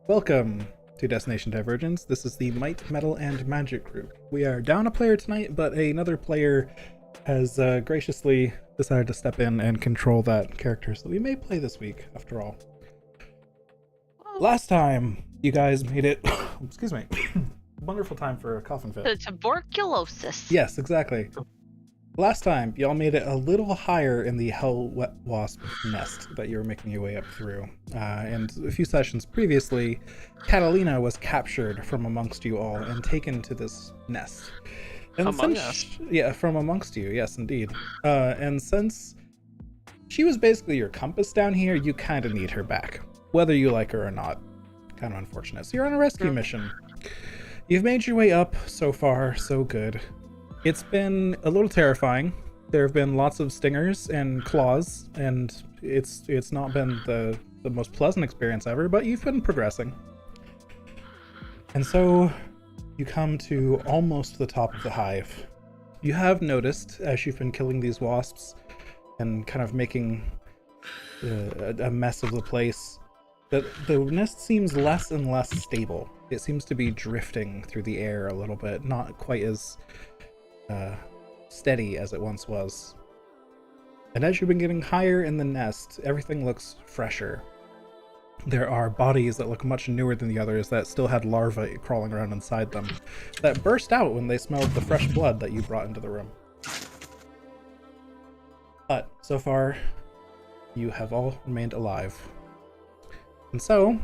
Welcome to Destination Divergence. This is the Might, Metal, and Magic group. We are down a player tonight, but another player has graciously decided to step in and control that character, so we may play this week, after all. Last time, you guys made it... excuse me. Wonderful time for a coffin fit. The tuberculosis. Yes, exactly. Last time, y'all made it a little higher in the Hell Wasp nest that you were making your way up through. And a few sessions previously, Catalina was captured from amongst you all and taken to this nest. And Among us? Yeah, from amongst you, yes, indeed. And since she was basically your compass down here, you kind of need her back, whether you like her or not. Kind of unfortunate. So you're on a rescue mission. You've made your way up so far, so good. It's been a little terrifying. There have been lots of stingers and claws, and it's not been the most pleasant experience ever, but you've been progressing. And so you come to almost the top of the hive. You have noticed, as you've been killing these wasps and kind of making a mess of the place, that the nest seems less and less stable. It seems to be drifting through the air a little bit, not quite as steady as it once was. And as you've been getting higher in the nest, everything looks fresher. There are bodies that look much newer than the others that still had larvae crawling around inside them, that burst out when they smelled the fresh blood that you brought into the room. But so far, you have all remained alive. And so,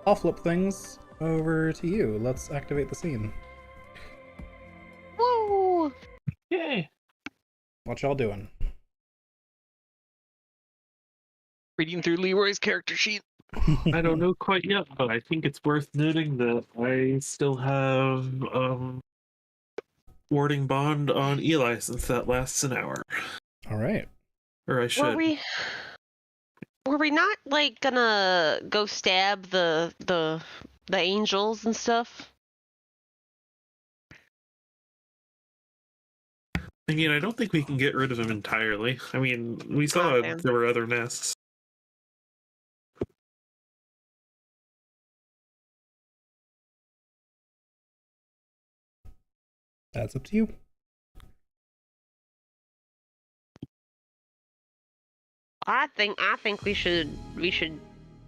I'll flip things over to you. Let's activate the scene. Woo! Yay! What y'all doing? Reading through Leroy's character sheet. I don't know quite yet, but I think it's worth noting that I still have warding bond on Eli since that lasts an hour. All right. Or I should. Were we not like gonna go stab the angels and stuff? I mean, I don't think we can get rid of him entirely. I mean, we saw Okay. there were other nests. That's up to you. I think we should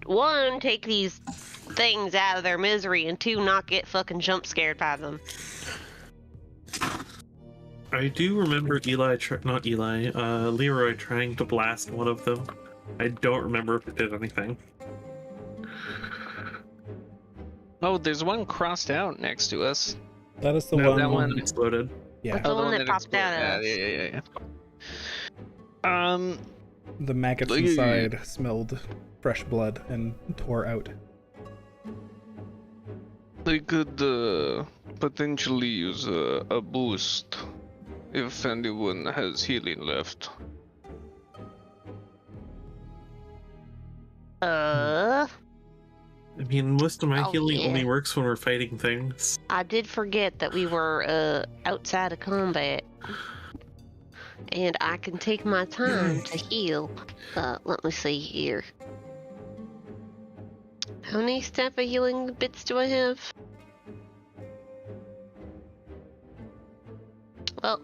one, take these things out of their misery, and two, not get fucking jump scared by them. I do remember Leroy trying to blast one of them. I don't remember if it did anything. Oh, there's one crossed out next to us. That is the No, one. that one exploded. Yeah. The one that popped out at us. Yeah. The maggots Look at inside smelled fresh blood and tore out. They could potentially use a boost if anyone has healing left. I mean, most of my Oh, healing yeah. only works when we're fighting things. I did forget that we were outside of combat. And I can take my time to heal. Let me see here. How many step of healing bits do I have? Well,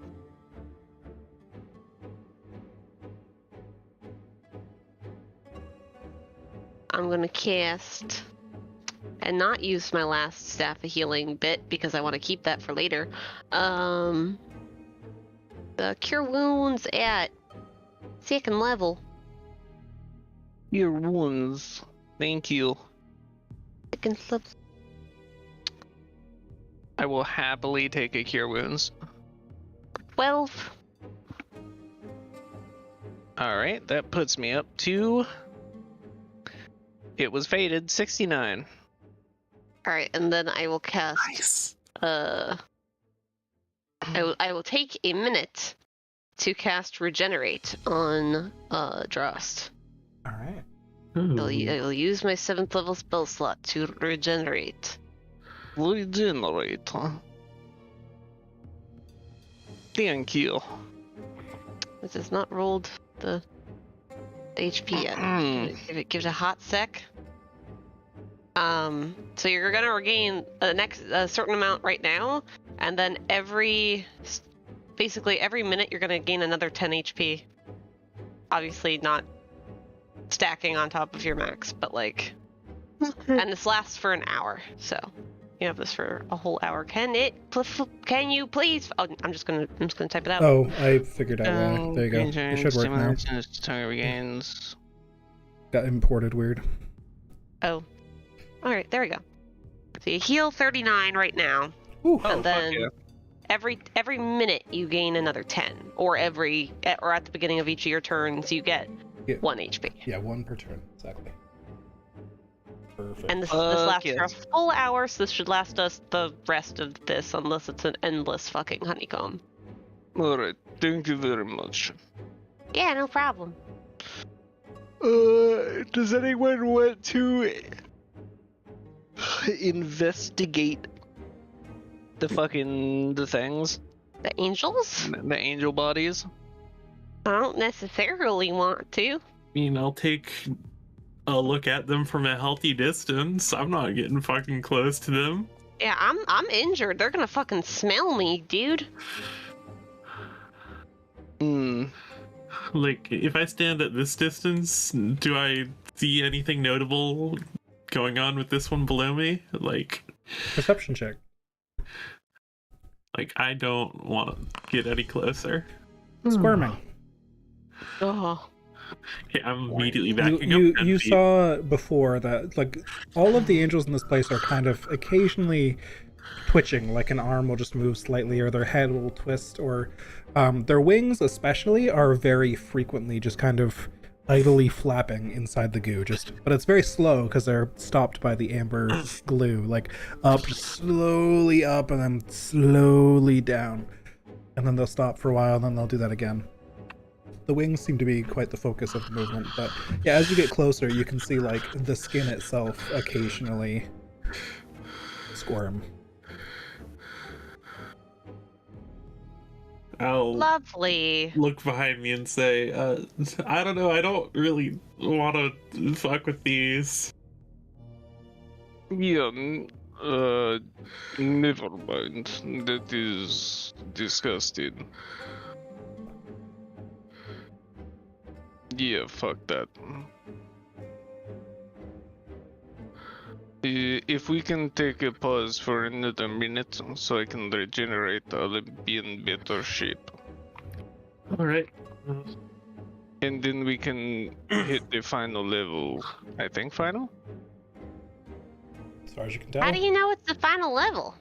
I'm gonna cast and not use my last staff of healing bit because I want to keep that for later. Cure wounds at 2nd level. Your wounds. Thank you. 2nd level. I will happily take a cure wounds. 12. Alright, that puts me up to... It was faded, 69. Alright, and then I will cast. Nice. I will take a minute to cast Regenerate on Drost. All right. I'll use my 7th level spell slot to regenerate. Regenerate, huh? Thank you. This has not rolled the HP yet. Give it a hot sec. So you're gonna regain a certain amount right now, and then basically every minute you're gonna gain another 10 HP. Obviously not stacking on top of your max, but like, and this lasts for an hour. So you have this for a whole hour. Can you please? Oh, I'm just gonna type it out. Oh, I figured out why. There you go. It should work now. Target regains. Got imported weird. Oh, all right, there we go. So you heal 39 right now, Ooh. and then yeah. every minute you gain another 10, or at the beginning of each of your turns you get 1 HP. Yeah, 1 per turn, exactly. Perfect. And this lasts for a full hour, so this should last us the rest of this, unless it's an endless fucking honeycomb. Alright, thank you very much. Yeah, no problem. Does anyone want to investigate the things? The angels? The angel bodies? I don't necessarily want to. I mean, I'll take a look at them from a healthy distance. I'm not getting fucking close to them. Yeah, I'm injured. They're gonna fucking smell me, dude. Like, if I stand at this distance, do I see anything notable going on with this one below me? Like, Perception check. Like, I don't want to get any closer. Squirming. Oh. Yeah, I'm immediately backing You up. saw before that, like, all of the angels in this place are kind of occasionally twitching, like an arm will just move slightly, or their head will twist, or their wings especially are very frequently just kind of idly flapping inside the goo, but it's very slow because they're stopped by the amber glue, like slowly up and then slowly down, and then they'll stop for a while and then they'll do that again. The wings seem to be quite the focus of the movement, but yeah, as you get closer you can see like the skin itself occasionally squirm. I'll Lovely. look behind me and say, I don't know, I don't really want to fuck with these. Yeah, never mind. That is disgusting. Yeah, fuck that. If we can take a pause for another minute so I can regenerate, I'll be in better shape. Alright. And then we can hit the final level. I think final? As far as you can tell. How do you know it's the final level?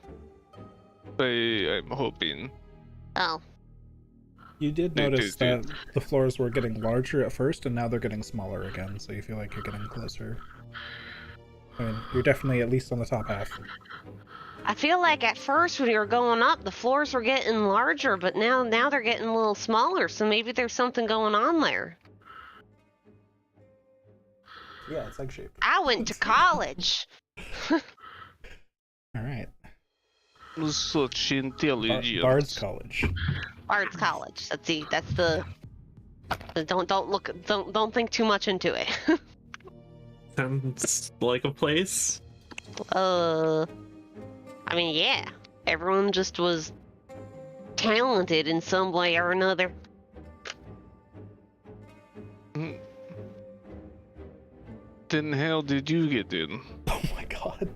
I'm hoping. Oh. You did notice that the floors were getting larger at first and now they're getting smaller again, so you feel like you're getting closer. I mean, you're definitely at least on the top half. I feel like at first when you were going up, the floors were getting larger, but now they're getting a little smaller, so maybe there's something going on there. Yeah, it's egg shaped. I went to college. Alright. Such intelligence. Bard's College. Bard's College. That's the don't think too much into it. Sounds like a place. I mean, yeah. Everyone just was talented in some way or another. Then how did you get in? Oh my god.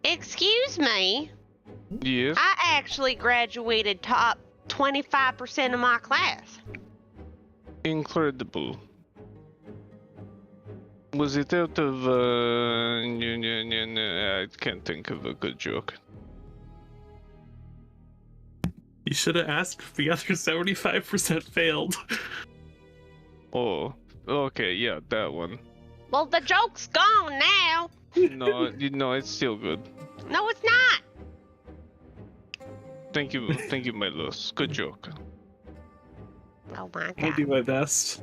Excuse me. Yes? I actually graduated top 25% of my class. Incredible. Was it out of, I can't think of a good joke. You should have asked if the other 75% failed. Oh, okay, yeah, that one. Well, the joke's gone now. No, it's still good. No, it's not. Thank you, my loss. Good joke. Oh my I'll god. do my best.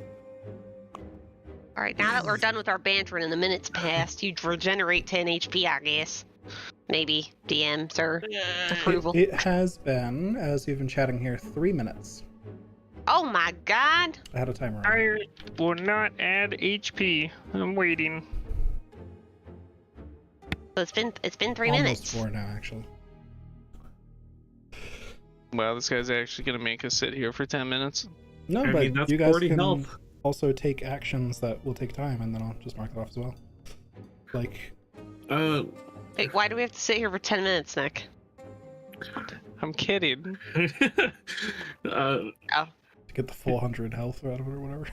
Alright, now that we're done with our bantering and the minutes passed, you'd regenerate 10 HP, I guess. Maybe, DM, sir. Approval. It has been, as we've been chatting here, 3 minutes. Oh my god. I had a timer on. I will not add HP. I'm waiting. So it's been 3 Almost minutes. 4 now, actually. Wow, this guy's actually gonna make us sit here for 10 minutes. No, I but mean, that's you guys 40 can health. also take actions that will take time, and then I'll just mark it off as well. Like, Wait, why do we have to sit here for 10 minutes, Nick? I'm kidding. to get the full 100 health out of it or whatever.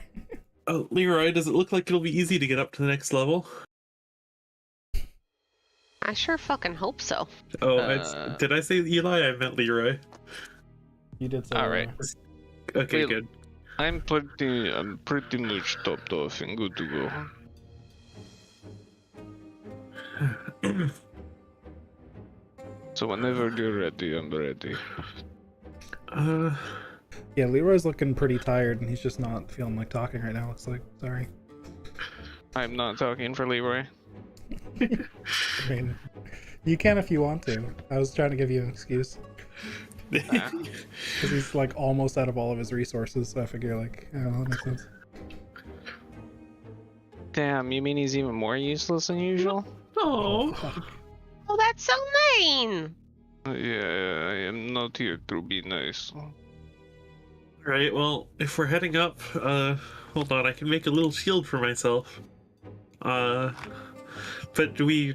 Leroy, does it look like it'll be easy to get up to the next level? I sure fucking hope so. Oh, did I say Eli? I meant Leroy. You did say. All right. Okay, Well, good. I'm pretty much topped off and good to go. So whenever you're ready, I'm ready. Yeah, Leroy's looking pretty tired, and he's just not feeling like talking right now. Looks like. Sorry. I'm not talking for Leroy. I mean, you can if you want to. I was trying to give you an excuse because he's like almost out of all of his resources. So I figure, like, I don't know, that makes sense. Damn, you mean he's even more useless than usual? Oh. Fuck. Oh, that's so mean. Yeah, I am not here to be nice. Right, well, if we're heading up, hold on, I can make a little shield for myself. But do we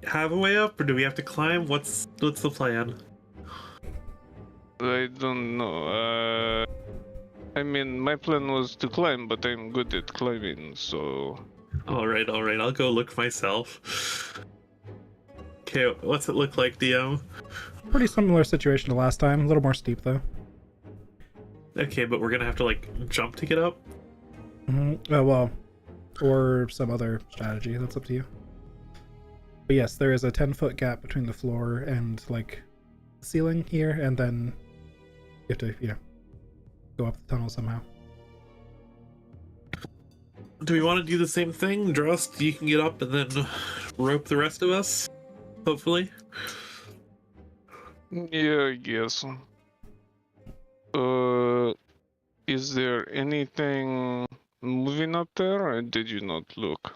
have a way up, or do we have to climb? What's the plan? I don't know. I mean, my plan was to climb, but I'm good at climbing, so... Alright, I'll go look myself. Okay, what's it look like, DM? Pretty similar situation to last time. A little more steep though. Okay, but we're gonna have to, like, jump to get up? Oh, well, or some other strategy. That's up to you. But yes, there is a 10-foot gap between the floor and, like, the ceiling here, and then you have to, go up the tunnel somehow. Do we want to do the same thing? Drost, you can get up and then rope the rest of us? Hopefully. Yeah, I guess. Is there anything moving up there, or did you not look?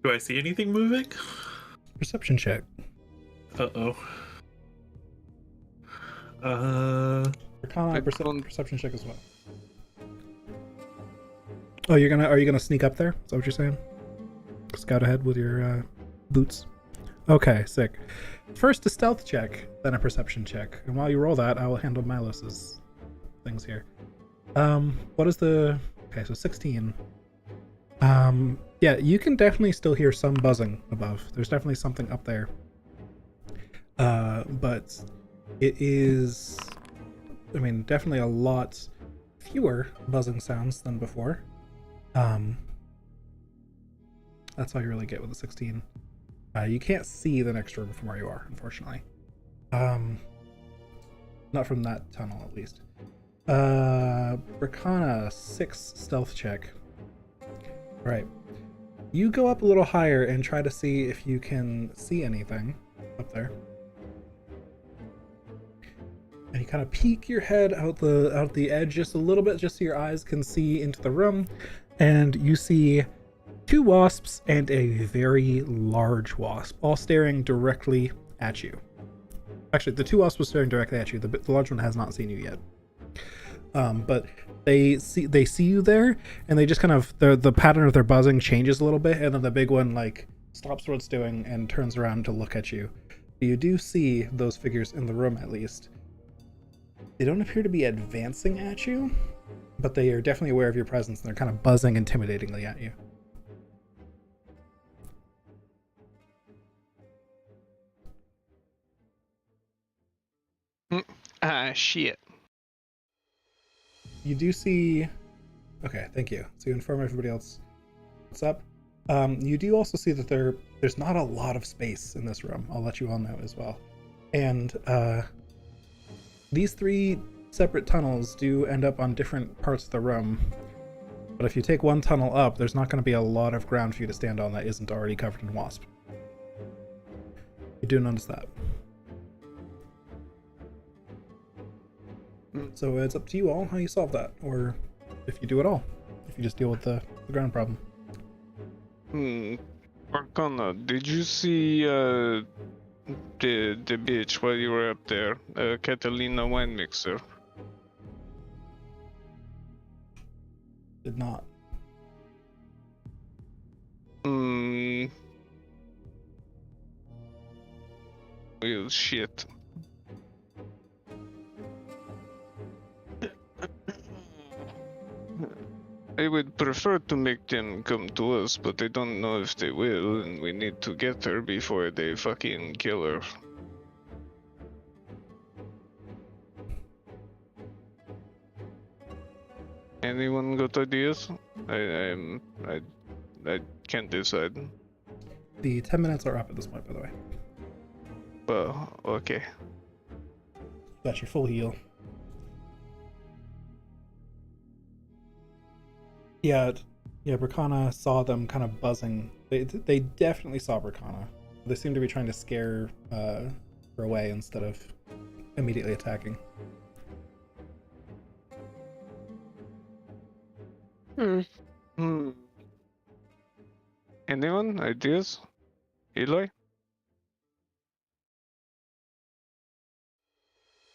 Do I see anything moving? Perception check. Uh-oh. Arcana perception check as well. Oh, are you gonna sneak up there? Is that what you're saying? Scout ahead with your boots. Okay, sick. First a stealth check, then a perception check. And while you roll that, I will handle Milos's things here. What is the... Okay, so 16. Yeah, you can definitely still hear some buzzing above. There's definitely something up there. But it is... I mean, definitely a lot fewer buzzing sounds than before. That's all you really get with a 16. You can't see the next room from where you are, unfortunately. Not from that tunnel, at least. Bracana, 6 stealth check. Right. You go up a little higher and try to see if you can see anything up there. And you kind of peek your head out the edge just a little bit, just so your eyes can see into the room, and you see 2 wasps and a very large wasp, all staring directly at you. Actually, the 2 wasps were staring directly at you. The large one has not seen you yet. But they see you there, and they just kind of the pattern of their buzzing changes a little bit, and then the big one like stops what it's doing and turns around to look at you. You do see those figures in the room, at least. They don't appear to be advancing at you, but they are definitely aware of your presence, and they're kind of buzzing intimidatingly at you. Shit. You do see... Okay, thank you. So you inform everybody else what's up. You do also see that there's not a lot of space in this room. I'll let you all know as well. And these 3 separate tunnels do end up on different parts of the room. But if you take one tunnel up, there's not going to be a lot of ground for you to stand on that isn't already covered in wasp. You do notice that. So it's up to you all how you solve that, or if you do it all, if you just deal with the ground problem. Arcana, did you see the bitch while you were up there? Catalina wine mixer. Did not. Well, shit. I would prefer to make them come to us, but I don't know if they will, and we need to get her before they fucking kill her. Anyone got ideas? I can't decide. The 10 minutes are up at this point, by the way. Well, okay. That's your full heal. Yeah, Bracana saw them kind of buzzing. They definitely saw Bracana. They seem to be trying to scare her away instead of immediately attacking. Anyone? Ideas? Eli?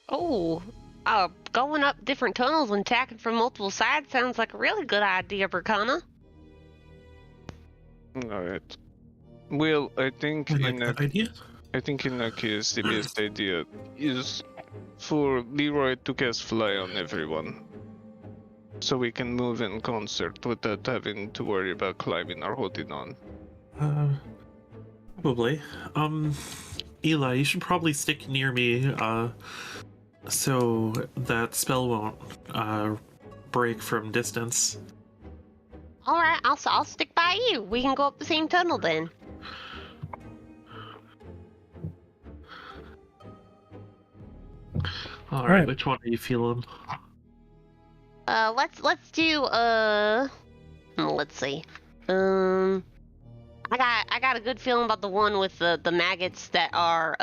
Oh, going up different tunnels and attacking from multiple sides sounds like a really good idea, Bracana. Alright. Well, I think I like that idea. I think in that case the best idea is for Leroy to cast Fly on everyone. So we can move in concert without having to worry about climbing or holding on. Probably. Eli, you should probably stick near me, so that spell won't, break from distance. All right, I'll stick by you. We can go up the same tunnel then. All right. right, which one are you feeling? Let's do let's see. I got a good feeling about the one with the maggots that are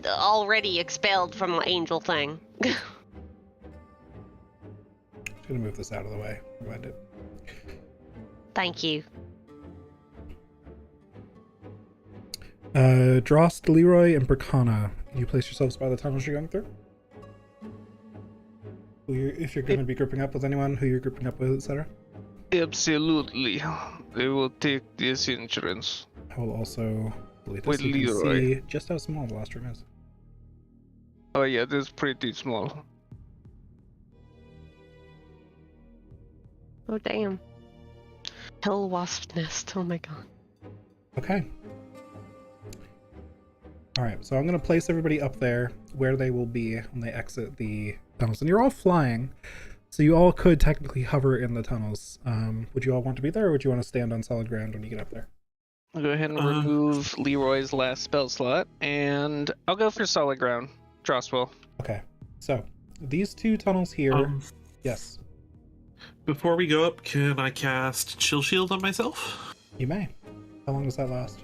already expelled from the angel thing. Just gonna move this out of the way. Rewind it. Thank you. Drost, Leroy, and Bracana, can you place yourselves by the tunnels you're going through? If you're going to be grouping up with anyone, who you're grouping up with, etc. Absolutely. They will take this entrance. I will also delete this With so you can Leroy. see just how small the last room is. Oh yeah, that's pretty small. Oh damn. Hell wasp nest. Oh my god. Okay. Alright, so I'm going to place everybody up there where they will be when they exit the tunnels. And you're all flying, so you all could technically hover in the tunnels. Would you all want to be there, or would you want to stand on solid ground when you get up there? I'll go ahead and remove Leroy's last spell slot, and I'll go for solid ground. Droswell. Okay, so these two tunnels here... yes, Before we go up, can I cast Chill Shield on myself? you may. How long does that last?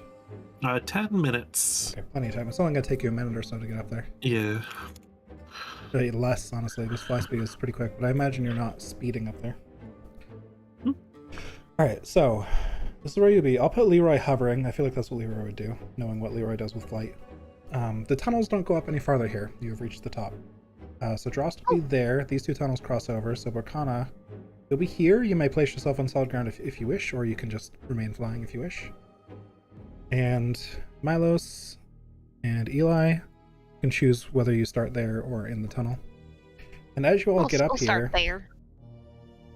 10 minutes. Okay, plenty of time. It's only going to take you a minute or so to get up there. Yeah. Less, honestly. This fly speed is pretty quick, but I imagine you're not speeding up there. Alright, so this is where you'll be. I'll put Leroy hovering. I feel like that's what Leroy would do, knowing what Leroy does with flight. The tunnels don't go up any farther here. You've reached the top. So Drost will be there. These two tunnels cross over. So Bracana, you'll be here. You may place yourself on solid ground if you wish, or you can just remain flying if you wish. And Milos and Eli can choose whether you start there or in the tunnel. And as you all get up I'll here, start there.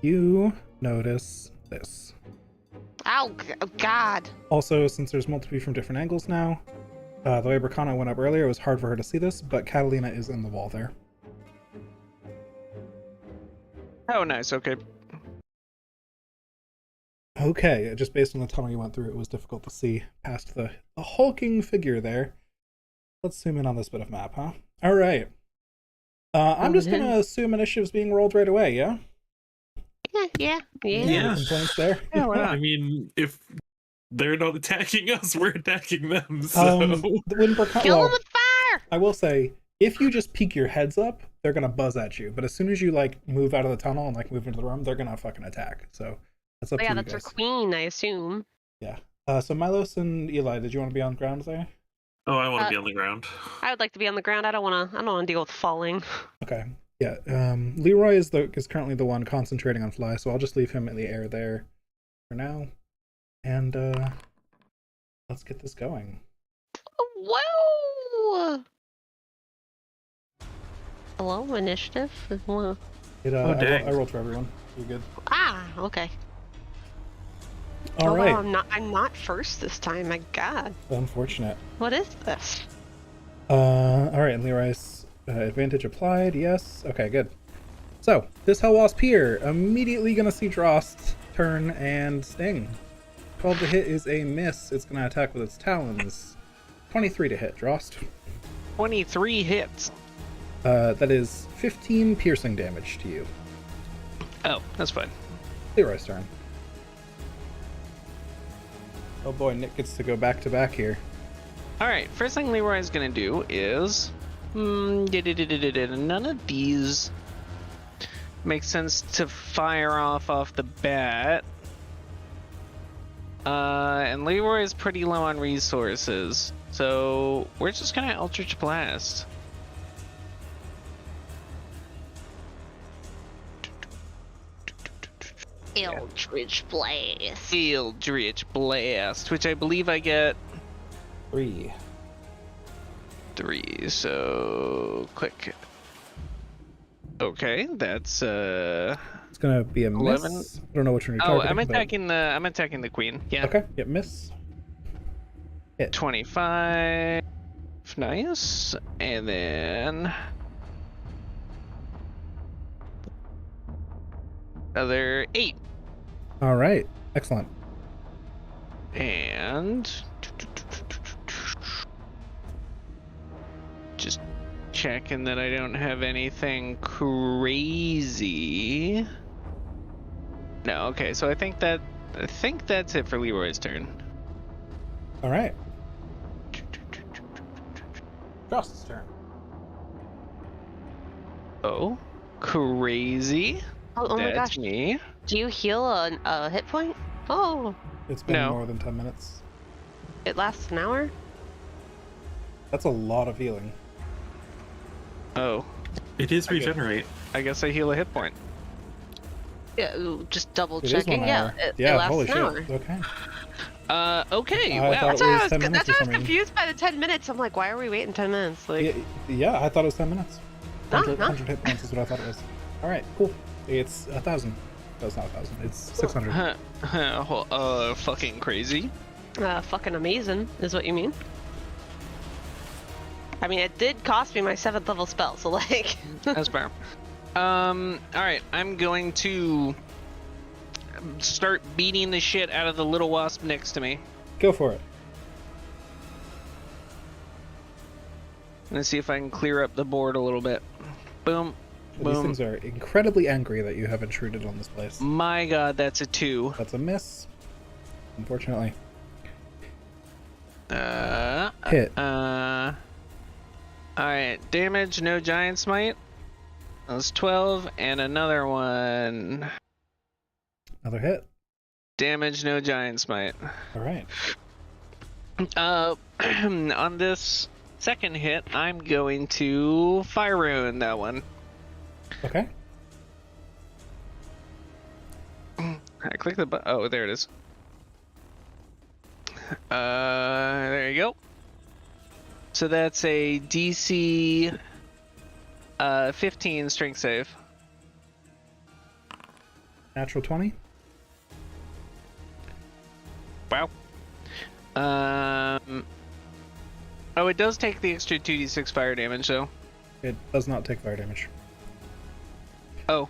you notice this. Oh god. Also, since there's multiple from different angles now, the way Bracana went up earlier, it was hard for her to see this, but Catalina is in the wall there. Oh, nice. Okay. Okay, just based on the tunnel you went through, it was difficult to see past the hulking figure there. Let's zoom in on this bit of map, huh? All right. I'm just going to assume initiative's being rolled right away, yeah? Yeah. Yeah. Complaints there? Yeah, why not? I mean, if they're not attacking us, we're attacking them, so... When Bracana, Kill well, him with fire! I will say, if you just peek your heads up, they're going to buzz at you. But as soon as you, like, move out of the tunnel and, like, move into the room, they're going to fucking attack. So That's up Oh, to yeah, you that's her guys. queen, I assume. Yeah. So Milos and Eli, did you want to be on the ground there? Oh, I want to Uh, be on the ground. I would like to be on the ground. I don't wanna deal with falling. Okay. Yeah. Leroy is currently the one concentrating on fly, so I'll just leave him in the air there for now. And let's get this going. Whoa! Hello, initiative? Whoa. Dang. I rolled for everyone. You're good. Ah, okay. All right. Wow, I'm not first this time. My God, Unfortunate. what is this? All right, and Leroy's advantage applied. Yes. Okay, good. So this Hell Wasp here immediately gonna see Drost turn and sting. 12 to hit is a miss. It's gonna attack with its talons. 23 to hit, Drost. 23 hits. That is 15 piercing damage to you. Oh, that's fine. Leroy's turn. Oh boy, Nick gets to go back to back here. Alright, first thing Leroy's gonna do is... none of these make sense to fire off the bat. And Leroy is pretty low on resources, so we're just gonna Eldritch Blast. Eldritch Blast. Eldritch Blast, which I believe I get 3. 3, so click. Okay, that's It's gonna be a 11. miss. I don't know which one you're Oh, targeting. I'm attacking the queen. Yeah. Okay, yeah, miss. Hit. 25. Nice. And then another 8. All right, excellent. And just checking that I don't have anything crazy. No, okay, so I think that's it for Leroy's turn. All right. Frost's turn. Oh, crazy. Oh my That's gosh. me. Do you heal a hit point? Oh, It's been No. more than 10 minutes. it lasts an hour? That's a lot of healing. Oh, It is regenerate. I guess I heal a hit point. Yeah, ooh, just double It is checking. 1 Yeah, hour. it Yeah, lasts holy an shit. hour. Okay. Okay, I wow. thought That's it why was I was, 10 minutes that's why I for was some reason. confused by the 10 minutes. I'm like, why are we waiting 10 minutes? Like, Yeah, I thought it was 10 minutes. No, 100, no. 100 hit points is what I thought it was. All right, cool. It's 1,000. No, it's not 1,000. It's 600. Fucking crazy. fucking amazing is what you mean. I mean, it did cost me my 7th level spell, so like. That's fair. Alright, I'm going to start beating the shit out of the little wasp next to me. Go for it. Let's see if I can clear up the board a little bit. Boom. These Boom. things are incredibly angry that you have intruded on this place. My god, that's a 2. That's a miss. Unfortunately. Hit. Alright, damage, no giant smite. That was 12, and another one. Another hit. Damage, no giant smite. All right. On this second hit, I'm going to fire ruin that one. Okay. I click the button. Oh, there it is. There you go. So that's a DC 15 strength save. Natural 20. Wow. Oh, it does take the extra 2d6 fire damage, though. It does not take fire damage. Oh.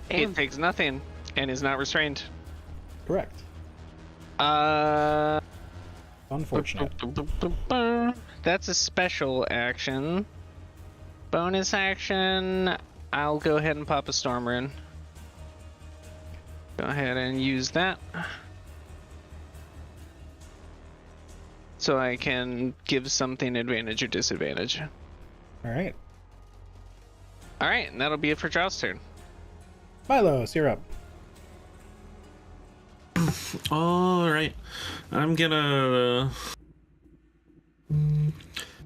Damn. It takes nothing and is not restrained. Correct. Unfortunate. That's a special action. Bonus action, I'll go ahead and pop a storm rune. Go ahead and use that. So I can give something advantage or disadvantage. All right. Alright, and that'll be it for Drow's turn. Milos, you're up. All right, I'm gonna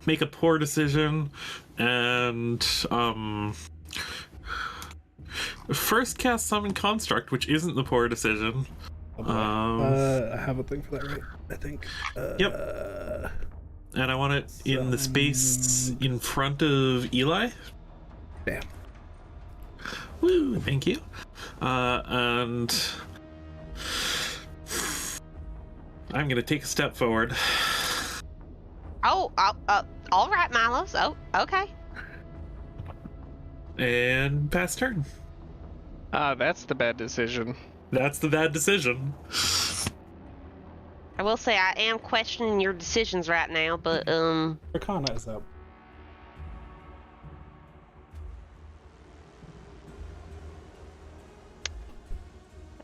make a poor decision and first cast Summon Construct, which isn't the poor decision. Oh boy. I have a thing for that, right? I think. Yep. And I want it in the space in front of Eli. Damn. Woo! Thank you. And I'm gonna take a step forward. Oh, all right, Milos. Oh, okay. And pass turn. That's the bad decision. That's the bad decision. I will say I am questioning your decisions right now, but Arcana is up.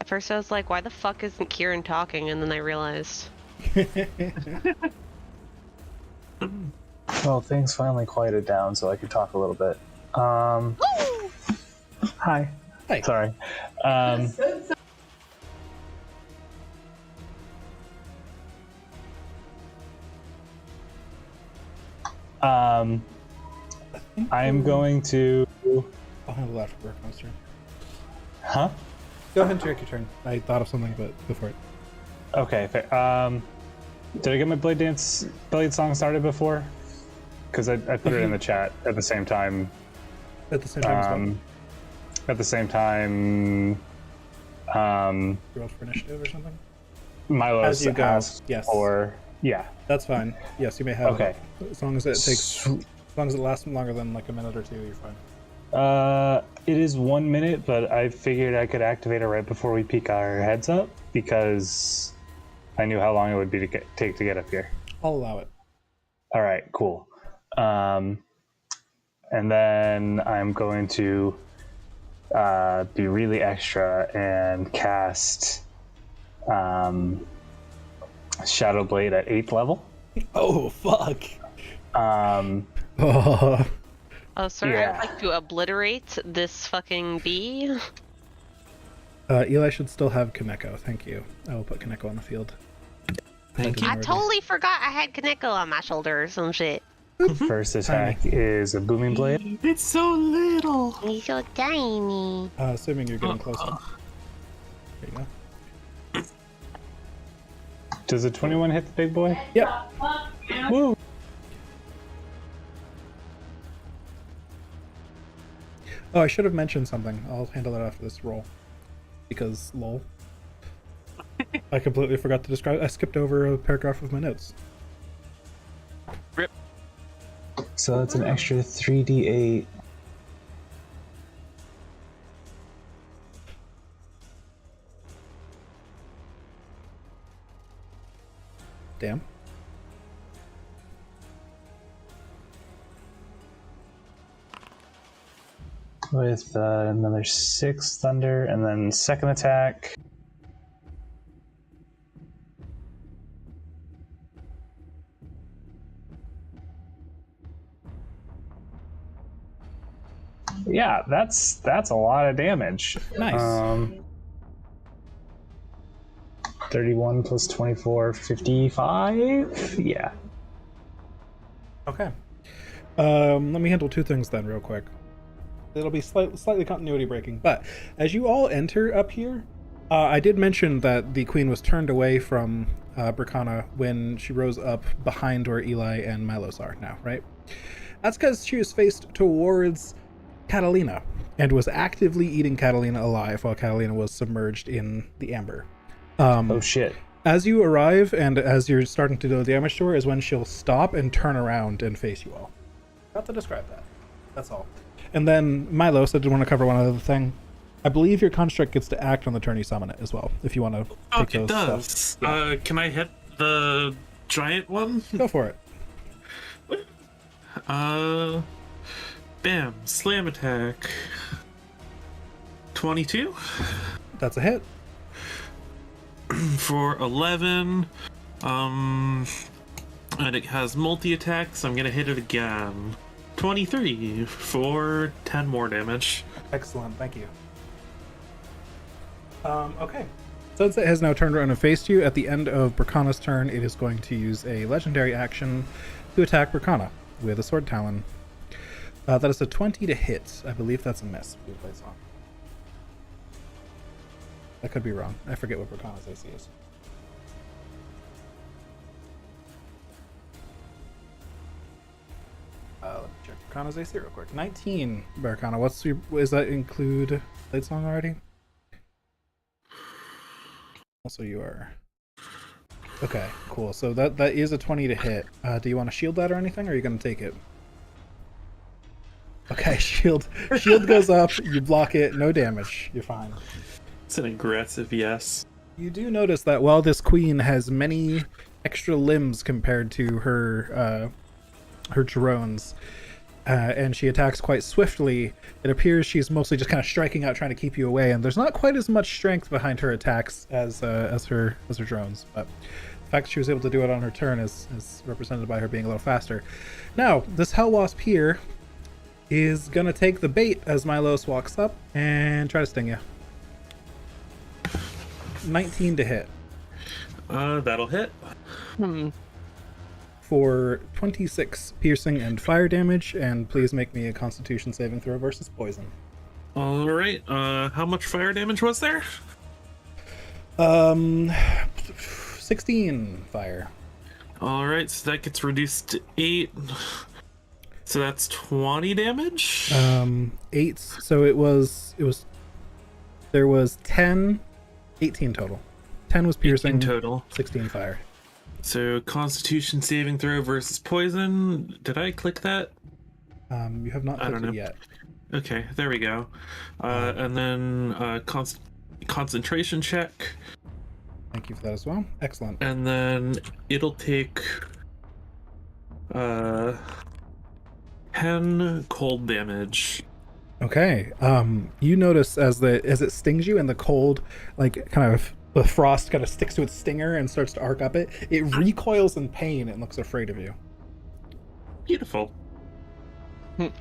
at first I was like, why the fuck isn't Kieran talking? And then I realized. Well, things finally quieted down, so I could talk a little bit. Hi. Hey. Sorry. I'm going to. I'll handle that for Burkon's turn. Huh? Go ahead and take your turn. I thought of something, but go for it. Okay. Fair. Did I get my Blade song started before? Because I put it in the chat at the same time. At the same time as well. At the same time, You rolled for initiative or something? Milos As you go, asked yes. for. Yeah. That's fine. Yes, you may have Okay. it. As long as it takes, as long as it lasts longer than like a minute or two, you're fine. It is 1 minute, but I figured I could activate it right before we peek our heads up because I knew how long it would be to take to get up here. I'll allow it. All right, cool. And then I'm going to be really extra and cast Shadow Blade at 8th level. Oh fuck! Um, Oh, Oh, sir, I Yeah. would like to obliterate this fucking bee. Eli should still have Kaneko. Thank you. I will put Kaneko on the field. Thank you. I Already. totally forgot I had Kaneko on my shoulder or some shit. first attack is a Booming Blade. It's so little. He's so tiny. Assuming you're getting closer. There you go. Does a 21 hit the big boy? Yep. Woo! Oh, I should have mentioned something. I'll handle it after this roll. Because, lol. I completely forgot to describe. I skipped over a paragraph of my notes. Rip. So that's an extra 3d8. Damn. With another 6 thunder, and then second attack. Yeah, that's a lot of damage. Nice. 31 plus 24, 55? Yeah. Okay. Let me handle two things then, real quick. It'll be slightly continuity breaking, but as you all enter up here, I did mention that the queen was turned away from Bracana when she rose up behind where Eli and Milos are now, right? That's because she was faced towards Catalina and was actively eating Catalina alive while Catalina was submerged in the amber. Oh shit. As you arrive and as you're starting to do the damage to her is when she'll stop and turn around and face you all. Got to describe that. That's all. And then Milos, I did want to cover one other thing. I believe your construct gets to act on the turn you summon it as well, if you want to Oh, take it those does. steps. Yeah. Can I hit the giant one? Go for it. Bam. Slam attack. 22 That's a hit. for 11. And it has multi-attack, so I'm gonna hit it again. 23 for 10 more damage. Excellent, thank you. Okay. Since it has now turned around and faced you, at the end of Bracana's turn, it is going to use a legendary action to attack Bracana with a Sword Talon. That is a 20 to hit. I believe that's a miss. Blue Blade Song. I could be wrong. I forget what Bracana's AC is. Let me check Bracana's AC real quick. 19, Bracana. Does that include Blade Song already? Also, you are. Okay, cool. So that is a 20 to hit. Do you want to shield that or anything, or are you going to take it? Okay, shield goes up. You block it. No damage. You're fine. It's an aggressive yes. You do notice that while this queen has many extra limbs compared to her drones, and she attacks quite swiftly, it appears she's mostly just kind of striking out, trying to keep you away, and there's not quite as much strength behind her attacks as her drones. But the fact that she was able to do it on her turn is represented by her being a little faster. Now, this Hell Wasp here is gonna take the bait as Milos walks up and try to sting you. 19 to hit. That'll hit. For 26 piercing and fire damage, and please make me a Constitution saving throw versus poison. All right. How much fire damage was there? 16 fire. All right, so that gets reduced to 8. So that's 20 damage. 8. So there was 10, 18 total. 10 was piercing. 18 total. 16 fire. So Constitution saving throw versus poison. Did I click that? You have not clicked it yet. Okay, there we go. And then concentration check. Thank you for that as well. Excellent. And then it'll take 10 cold damage. Okay. You notice as it stings you and the cold, like, kind of the frost kind of sticks to its stinger and starts to arc up it recoils in pain and looks afraid of you. Beautiful. All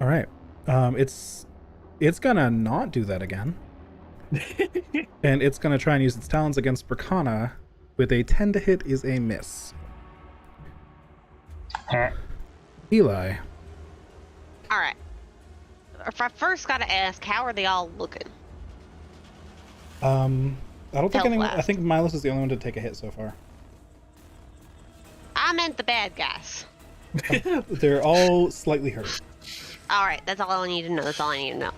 right. It's gonna not do that again. And it's gonna try and use its talons against Bracana with a 10 to hit is a miss. Eli. All right. If I first gotta ask, how are they all looking? I don't think Health anyone. last. I think Milos is the only one to take a hit so far. I meant the bad guys. They're all slightly hurt. All right, that's all I need to know. That's all I need to know.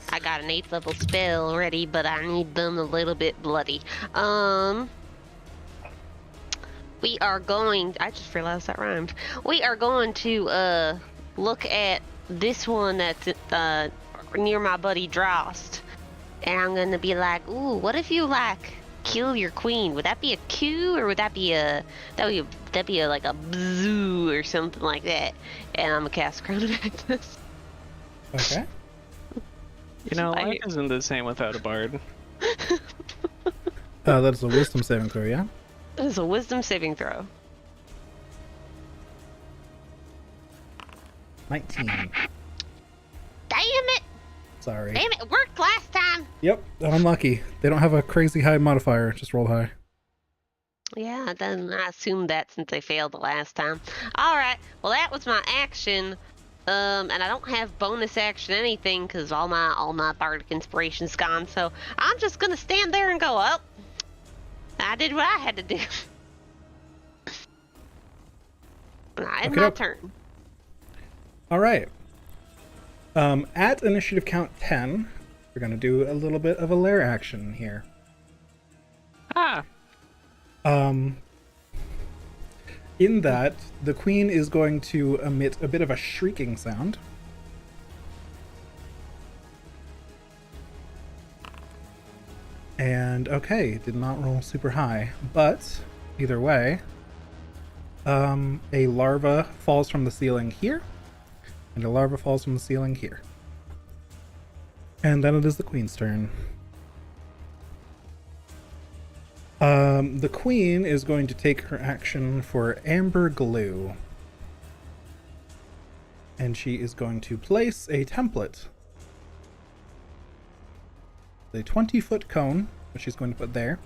I got an 8th level spell ready, but I need them a little bit bloody. We are going. I just realized that rhymed. We are going to look at this one that's near my buddy Drost, and I'm gonna be like, "Ooh, what if you like kill your queen? Would that be a Q, or would that be a like a bzoo or something like that?" And I'm gonna cast Crown of Madness. Okay. You know, I- life isn't the same without a bard. That's a wisdom saving throw, yeah? That is a wisdom saving throw. 19. Damn it! Sorry. Damn it! It worked last time. Yep, unlucky. They don't have a crazy high modifier. Just roll high. Yeah, then I assumed that since they failed the last time. All right. Well, that was my action. And I don't have bonus action anything because all my bardic inspiration's gone. So I'm just gonna stand there and go, "Oh, I did what I had to do." It's my turn. All right. At initiative count 10, we're going to do a little bit of a lair action here. In that, the queen is going to emit a bit of a shrieking sound. And okay, did not roll super high, but either way, a larva falls from the ceiling here, and a larva falls from the ceiling here. And then it is the queen's turn. The queen is going to take her action for amber glue. and she is going to place a template. A 20-foot cone, which she's going to put there,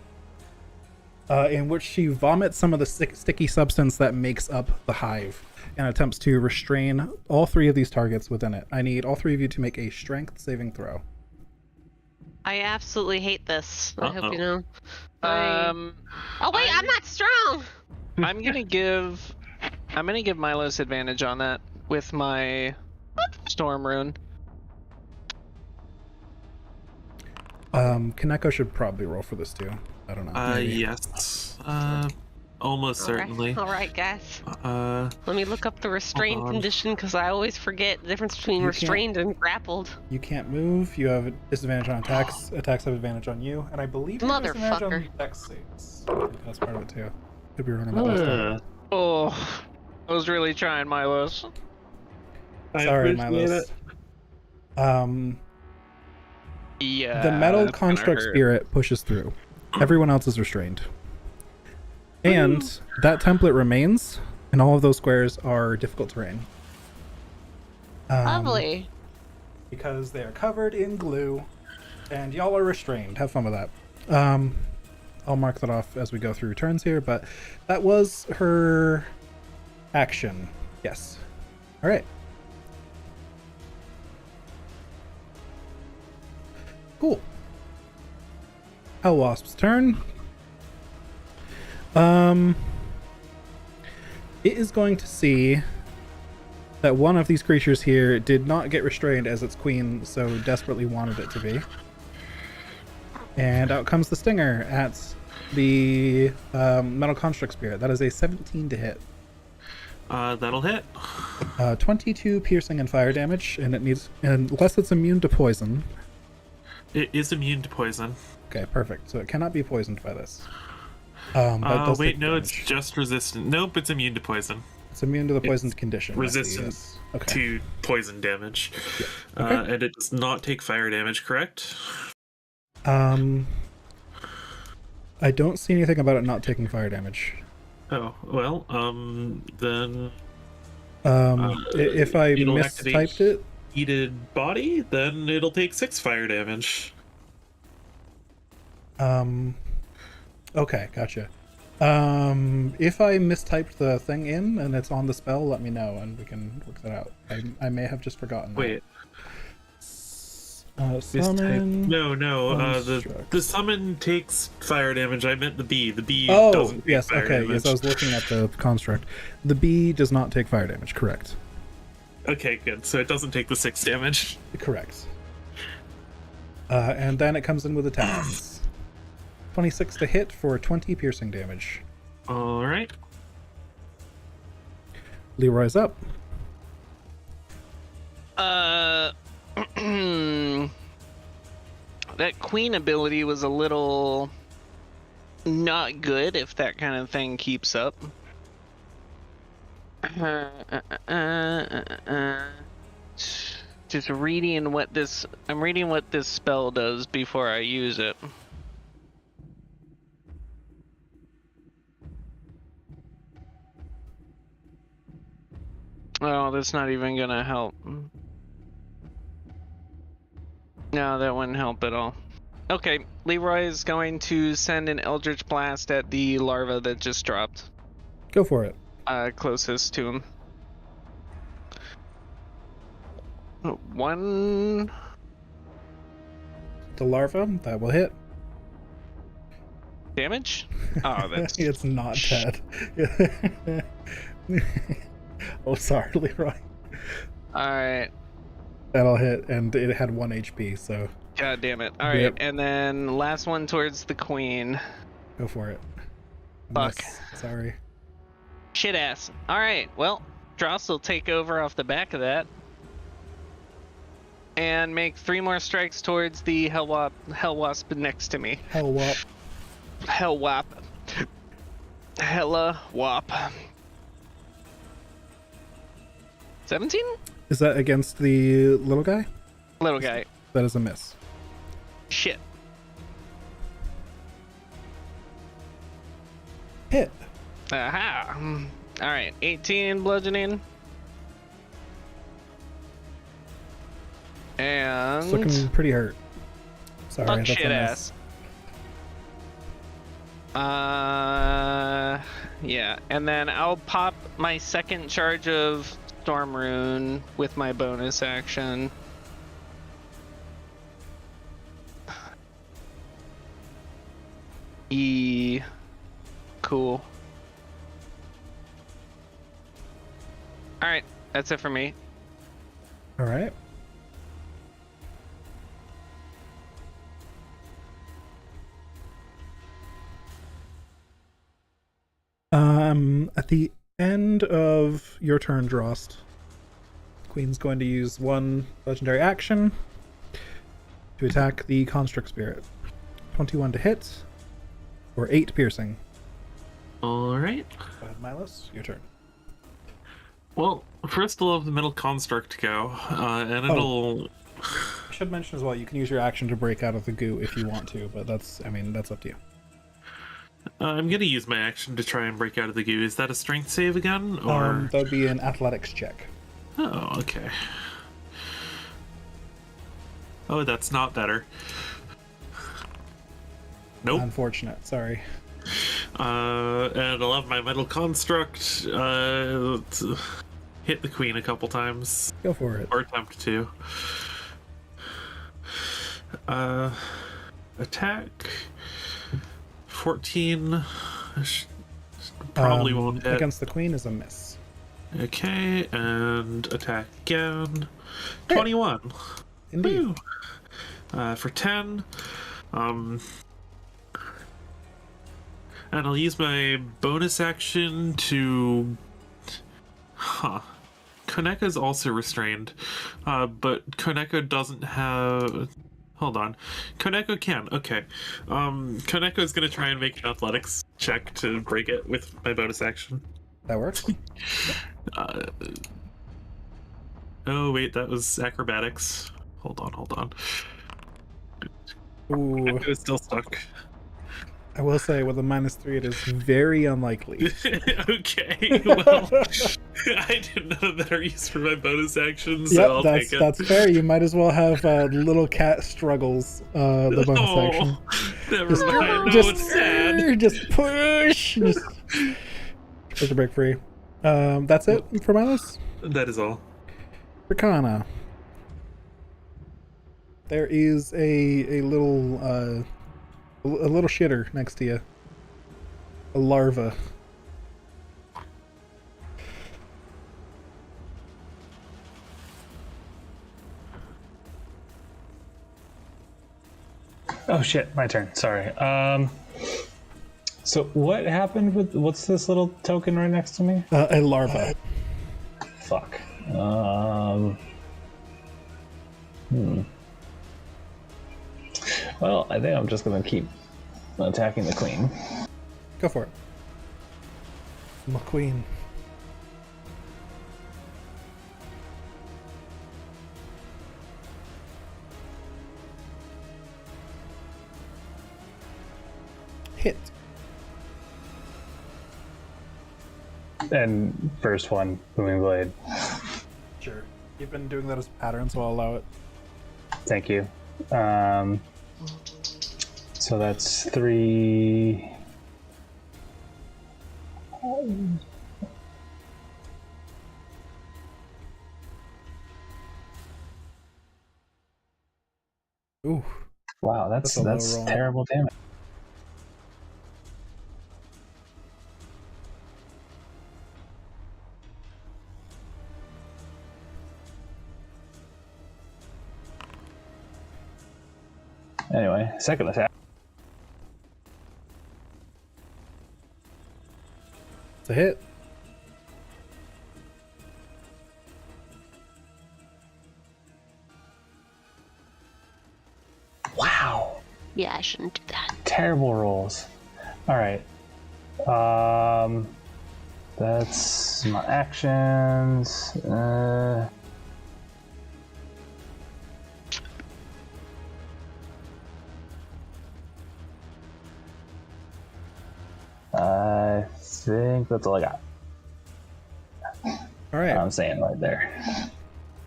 in which she vomits some of the sticky substance that makes up the hive and attempts to restrain all 3 of these targets within it. I need all 3 of you to make a strength saving throw. I absolutely hate this. I hope you know. Um, Oh wait, I'm not strong. I'm gonna give Milos advantage on that with my storm rune. Kaneko should probably roll for this too. I don't know. Maybe. Yes. Almost certainly. All right, guys. Uh, Let me look up the restrained hold on. condition because I always forget the difference between You restrained and grappled. You can't move. You have a disadvantage on attacks. Attacks have advantage on you, and I believe you have disadvantage on Motherfucker. dex saves. I think that's part of it too. Could be wrong on that last time. Oh, I was really trying, Milos. I Sorry, appreciate Milos. Yeah. The metal that's gonna construct hurt. spirit pushes through. Everyone else is restrained. And that template remains, and all of those squares are difficult terrain. Lovely. Because they are covered in glue, and y'all are restrained. Have fun with that. I'll mark that off as we go through turns here, but that was her action. Yes. All right. Cool. Hell Wasp's turn. It is going to see that one of these creatures here did not get restrained as its queen so desperately wanted it to be. And out comes the stinger at the metal construct spirit. That is a 17 to hit. that'll hit. 22 piercing and fire damage, and it needs, unless it's immune to poison. It is immune to poison. Okay, perfect. So it cannot be poisoned by this. But it does Wait, take no, it's damage. just resistant. Nope, it's immune to poison. It's immune to the poisoned condition. I see, Resistant yes. Okay. to poison damage. Okay. And it does not take fire damage, correct? I don't see anything about it not taking fire damage. Oh, well, then If I it'll mistyped activate it, heated body, then it'll take 6 fire damage. okay, gotcha. If I mistyped the thing in and it's on the spell, let me know and we can work that out. I may have just forgotten. Wait, Summon. no, the construct. summon takes fire damage. I meant the bee. The bee Oh, doesn't take yes, fire okay. damage. Yes, I was looking at the construct. The bee does not take fire damage, correct. Okay, good. So it doesn't take the 6 damage. Correct. And then it comes in with attacks. 26 to hit for 20 piercing damage. All right. Leroy's up. That queen ability was a little not good if that kind of thing keeps up. Just reading what this. I'm reading what this spell does before I use it. Oh, that's not even gonna help. No, that wouldn't help at all. Okay, Leroy is going to send an Eldritch Blast at the larva that just dropped. Go for it. Closest to him. 1. The larva, that will hit. Damage? Oh, that's... It's not dead. Oh, sorry, Leroy. Alright. That'll hit, and it had 1 HP, so God damn it. Alright, Yep. and then last one towards the queen. go for it. Fuck. Miss. Sorry. Shit ass. Alright, well, Dross will take over off the back of that. And make 3 more strikes towards the Hell Wasp next to me. Hell wop. Hell Wap. Hella Wap. 17? Is that against the little guy? Little guy. That is a miss. Shit. Hit. Aha. Alright, 18 bludgeoning. And It's looking pretty hurt. Sorry, fuck that's a shit miss. ass. Yeah, and then I'll pop my second charge of Storm Rune with my bonus action. Cool. Alright, that's it for me. All right. At the end of your turn, Drost, Queen's going to use one legendary action to attack the Construct Spirit. 21 to hit, or 8 piercing. Alright. Go ahead, Milos, your turn. Well, first I'll have the middle construct go, and it'll... I should mention as well, you can use your action to break out of the goo if you want to, but that's up to you. I'm gonna use my action to try and break out of the goo. Is that a strength save again, or...? That would be an athletics check. Oh, okay. Oh, that's not better. Nope. Unfortunate, sorry. And I'll have my metal construct to hit the queen a couple times. Go for it. Or attempt to. Attack. 14. Probably won't hit. Against the queen is a miss. Okay, and attack again. 21. Indeed. Woo. For 10. And I'll use my bonus action to... Koneka's also restrained. But Koneka doesn't have... Hold on. Koneko can. Okay. Koneko is going to try and make an athletics check to break it with my bonus action. That works. Oh, wait. That was acrobatics. Hold on. Ooh. Koneko is still stuck. I will say, with a -3, it is very unlikely. Okay, well, I didn't know better use for my bonus action, so I'll take it. That's fair. You might as well have little cat struggles, the bonus action. Never mind. No, just, it's sad. Just push. Just to break free. That's it for Milos? That is all. For Kana. There is a little shitter next to you. A larva. Oh shit, my turn. Sorry. So what happened with what's this little token right next to me? A larva. Fuck. Well, I think I'm just gonna keep attacking the queen. Go for it. McQueen. Hit. And first one, booming blade. Sure. You've been doing that as a pattern, so I'll allow it. Thank you. So that's 3. Ooh. Wow, that's a low roll. terrible damage. Anyway, second attack. It's a hit. Wow. Yeah, I shouldn't do that. Terrible rolls. Alright. That's my actions. I think that's all I got. All right. I'm saying right there.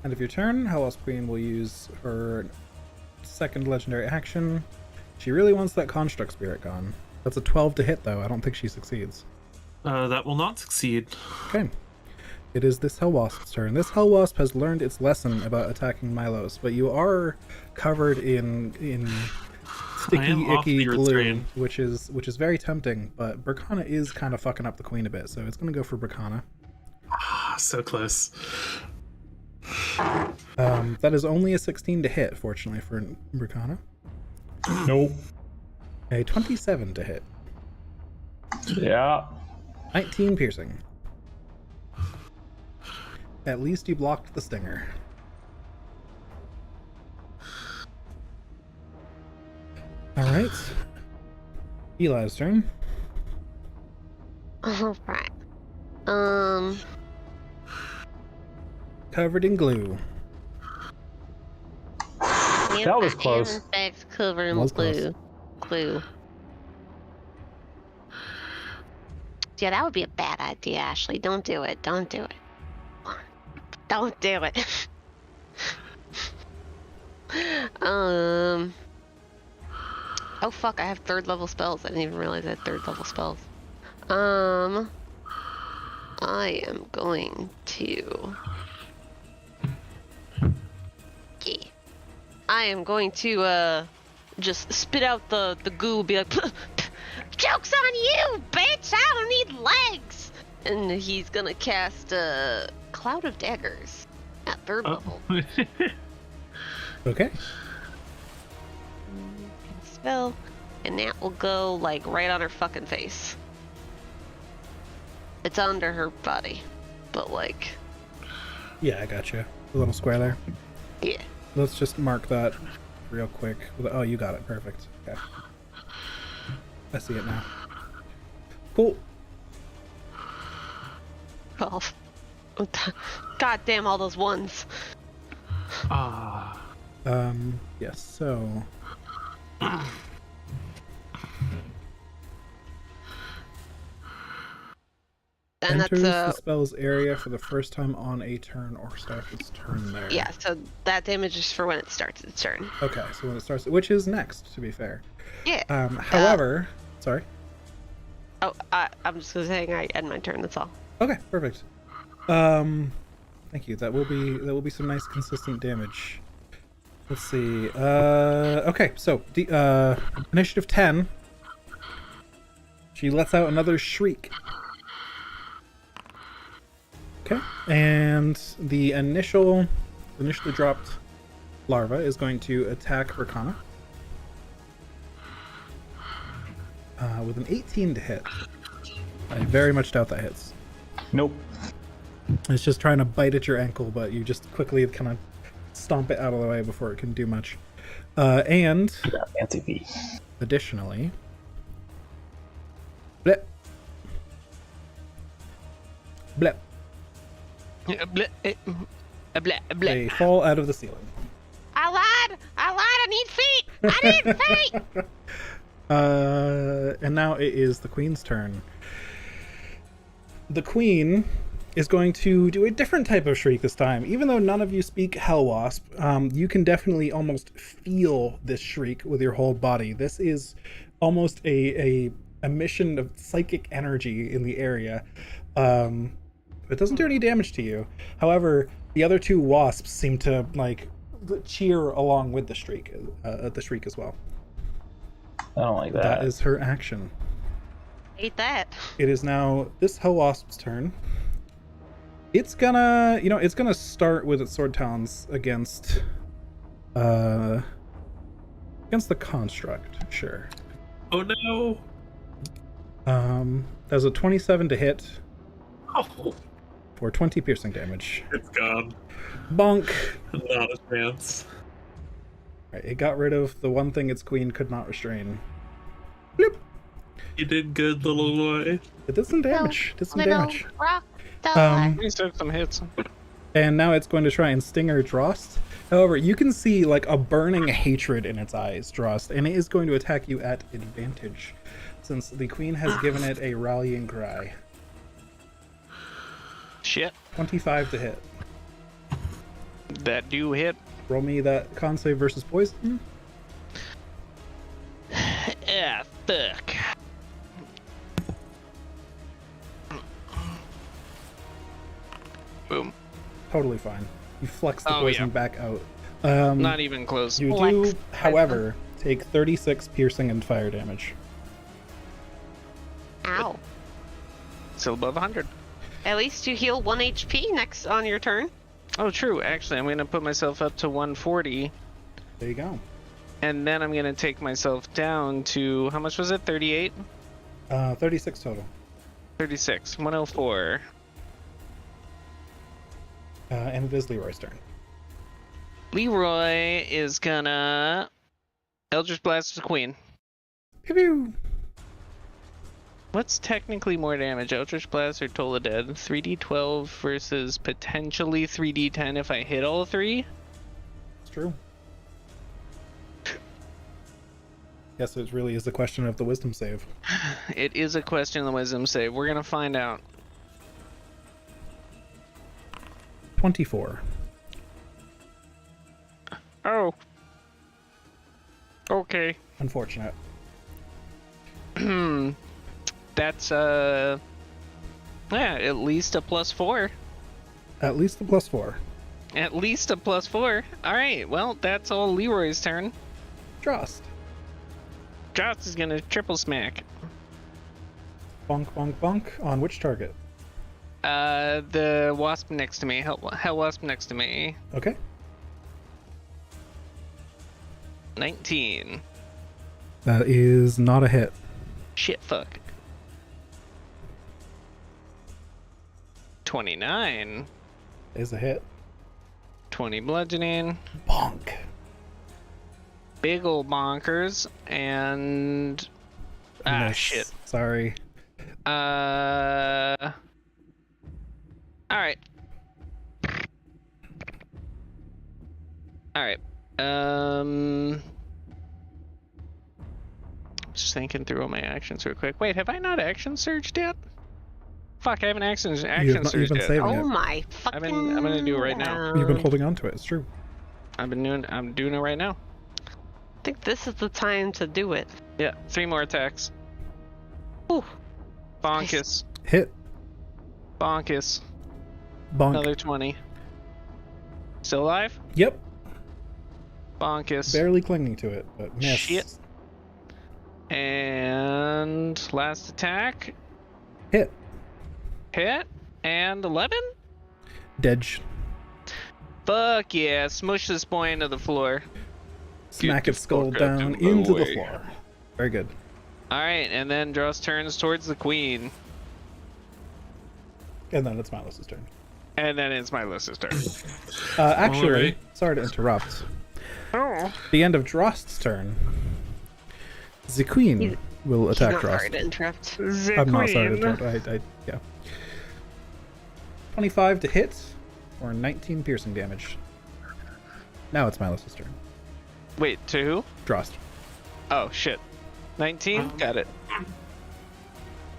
End of your turn, Hell Wasp Queen will use her second legendary action. She really wants that Construct Spirit gone. That's a 12 to hit, though. I don't think she succeeds. That will not succeed. Okay. It is this Hell Wasp's turn. This Hell Wasp has learned its lesson about attacking Milos, but you are covered in I sticky, am icky awfully glue, restrained. which is very tempting. But Bracana is kind of fucking up the queen a bit, so it's gonna go for Bracana. So close. That is only a 16 to hit, fortunately for Bracana. Nope. A 27 to hit. Yeah. 19 piercing. At least you blocked the stinger. Alright. Eli's turn. Alright. Covered in glue. That was close. Back's covered in Was glue. Glue. Yeah, that would be a bad idea, Ashley. Don't do it. Don't do it. Don't do it. Oh fuck, I have 3rd level spells. I didn't even realize I had 3rd level spells. I am going to... Yeah. I am going to, just spit out the goo, be like, joke's on you, bitch! I don't need legs! And he's gonna cast, Cloud of Daggers at 3rd level. Okay. Spell, and that will go, like, right on her fucking face. It's under her body, but, like... Yeah, I got you. A little square there. Yeah. Let's just mark that real quick. Oh, you got it. Perfect. Okay. I see it now. Cool. Oh. God damn all those ones. Ah. Yes, so... And enters the that's, spell's area for the first time on a turn or starts its turn there. yeah, so that damage is for when it starts its turn. Okay, so when it starts... Which is next, to be fair. Yeah. However... Sorry. Oh, I'm just gonna say I end my turn, that's all. Okay, perfect. Thank you. That will be some nice consistent damage. Let's see. Okay, so initiative 10. She lets out another shriek. Okay, and the initially dropped larva is going to attack Rakana with an 18 to hit. I very much doubt that hits. Nope. It's just trying to bite at your ankle, but you just quickly kind of stomp it out of the way before it can do much. And Fancy feet. additionally, blip, blip, they fall out of the ceiling. I lied! I need feet! I need feet! And now it is the queen's turn. The queen is going to do a different type of shriek this time. Even though none of you speak Hellwasp, you can definitely almost feel this shriek with your whole body. This is almost a emission of psychic energy in the area. It doesn't do any damage to you. However, the other two wasps seem to like cheer along with the shriek as well. I don't like that. That is her action. Hate that. It is now this Hellwasp's turn. It's gonna start with its sword talons against the construct, sure. Oh no! There's a 27 to hit Oh, for 20 piercing damage. it's gone. Bonk. Not a chance. Right, it got rid of the one thing its queen could not restrain. Bloop. You did good, little boy. It did some damage. Did some Little damage. rock dog. We took some hits. And now it's going to try and stinger Drost. However, you can see like a burning hatred in its eyes, Drost, and it is going to attack you at advantage, since the queen has given it a rallying cry. Shit. 25 to hit. That do hit. Roll me that con save versus poison. Ah, fuck. Boom. Totally fine. You flex the Oh, poison yeah. back out. Not even close. You Flex. do, however, take 36 piercing and fire damage. Ow. Still above 100. At least you heal 1 HP next on your turn. Oh, true. Actually, I'm going to put myself up to 140. There you go. And then I'm going to take myself down to, how much was it? 38? 36 total. 36. 104. And it is Leroy's turn. Leroy is gonna Eldritch Blast the Queen. Pew pew. What's technically more damage, Eldritch Blast or Toll the Dead? 3d12 versus potentially 3d10 if I hit all three? It's true. Yes, it really is the question of the wisdom save. It is a question of the wisdom save. We're gonna find out. 24. Oh. Okay. Unfortunate. That's yeah, at least a +4. At least a +4. At least a +4. Alright, well, that's all Leroy's turn. Drost. Joss is gonna triple smack. Bonk, bonk, bonk. On which target? The wasp next to me. Hell wasp next to me. Okay. 19. That is not a hit. Shit, fuck. 29. Is a hit. 20 bludgeoning. Bonk. Big ol' bonkers. And... Miss. Shit. Sorry. Alright. Alright. Just thinking through all my actions real quick. Wait, have I not action surged yet? Fuck, I haven't action You've been surged yet. saving Oh it. my fucking. I'm gonna do it right now. You've been holding on to it. It's true. I'm doing it right now. I think this is the time to do it. Yeah, 3 more attacks. Ooh. Bonkus. Hit. Bonkus. Bonk. Another 20. Still alive? Yep. Bonkus. Barely clinging to it, but miss. Shit. And last attack. Hit. Hit. And 11? Dedge. Fuck yeah. Smush this boy into the floor. Smack the its skull fuck out down of my into the way. floor. Very good. Alright, and then Dross turns towards the queen. And then it's Milos' turn. And then it's my Lys's turn. Actually, Alright. sorry to interrupt. Oh. The end of Drost's turn. The queen will He's attack not sorry Drost. to interrupt. The I'm not sorry to queen. interrupt. Yeah. 25 to hit, or 19 piercing damage. Now it's Milos' turn. Wait, to who? Drost. Oh, shit. 19? Got it.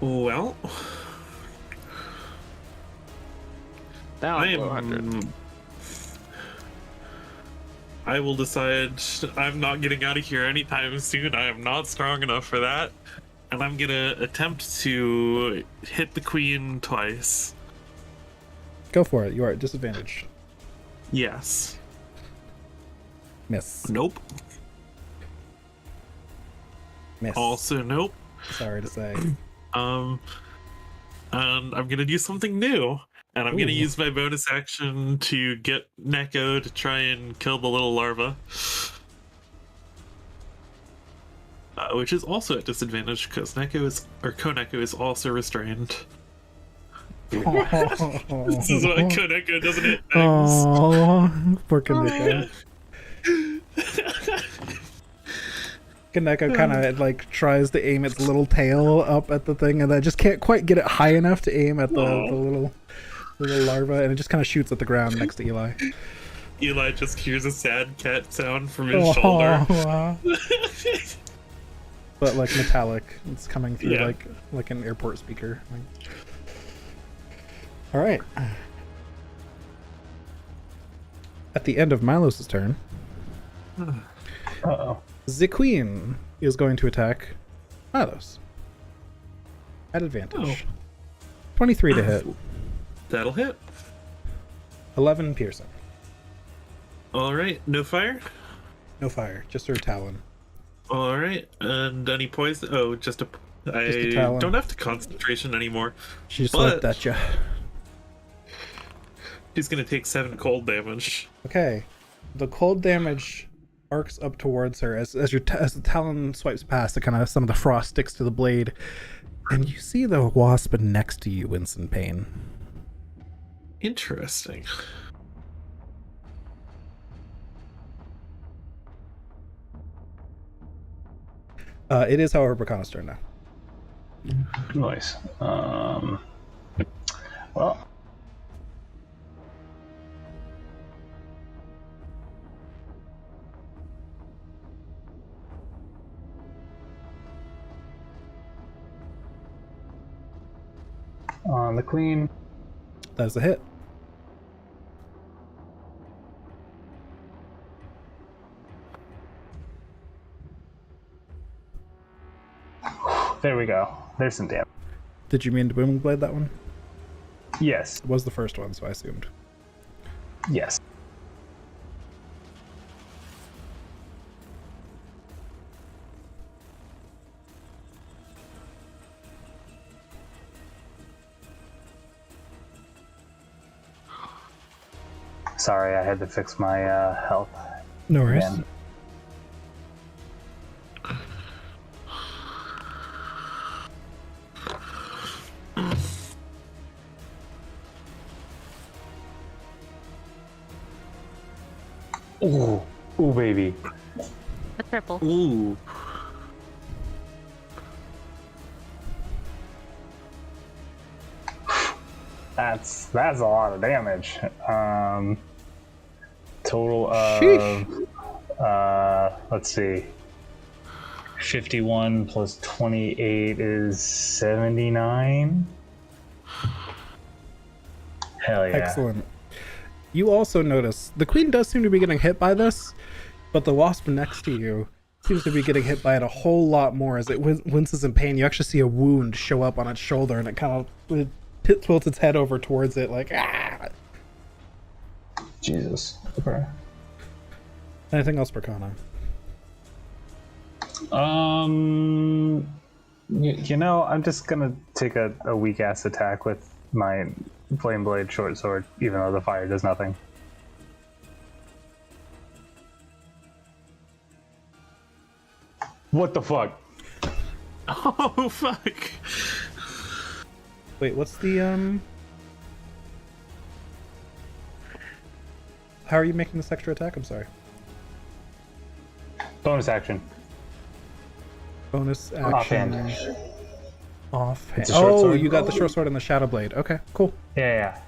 Well, Now I I'm below 100. am. I will decide I'm not getting out of here anytime soon. I am not strong enough for that. And I'm gonna attempt to hit the queen twice. Go for it. You are at disadvantage. Yes. Miss. Nope. Miss. Also, nope. Sorry to say. And I'm gonna do something new. And I'm gonna Ooh. use my bonus action to get Neko to try and kill the little larva. Which is also at disadvantage because Koneko is also restrained. This is why Koneko doesn't hit things. Oh, poor Kaneko. Kaneko kind of like tries to aim its little tail up at the thing, and then just can't quite get it high enough to aim at the little larva, and it just kind of shoots at the ground next to Eli. Eli just hears a sad cat sound from his shoulder. But like metallic, it's coming through Yeah. like an airport speaker. All right. At the end of Milos' turn, Uh-oh. the Queen is going to attack Milos. At advantage. 23 to hit. That'll hit. 11 piercing. All right, no fire. No fire, just her talon. All right, and any poison? Oh, just a. I talon. don't have to concentration anymore. She just But- looked at you. She's gonna take 7 cold damage. Okay. The cold damage arcs up towards her as as the talon swipes past. It kind of some of the frost sticks to the blade, and you see the wasp next to you wince in pain. Interesting. It is, however, Bracana's turn now. Nice. Well. On the queen. That is a hit. There we go. There's some damage. Did you mean to booming blade that one? Yes. It was the first one, so I assumed. Yes. Sorry, I had to fix my health. No worries. again. Ooh, ooh, baby. A triple. Ooh. That's a lot of damage. Total of let's see. 51 plus 28 is 79. Hell yeah. Excellent. You also notice the queen does seem to be getting hit by this, but the wasp next to you seems to be getting hit by it a whole lot more as it winces in pain. You actually see a wound show up on its shoulder, and it kind of tilts its head over towards it like, ah! Jesus. Okay. Anything else, Bracana? You know, I'm just gonna take a weak ass attack with my flame blade short sword, even though the fire does nothing. What the fuck? Oh fuck. Wait, what's the How are you making this extra attack? I'm sorry. Bonus action. Bonus action. Offhand. Offhand. It's a short Oh, sword? you got the short sword and the shadow blade. Okay, cool. Yeah.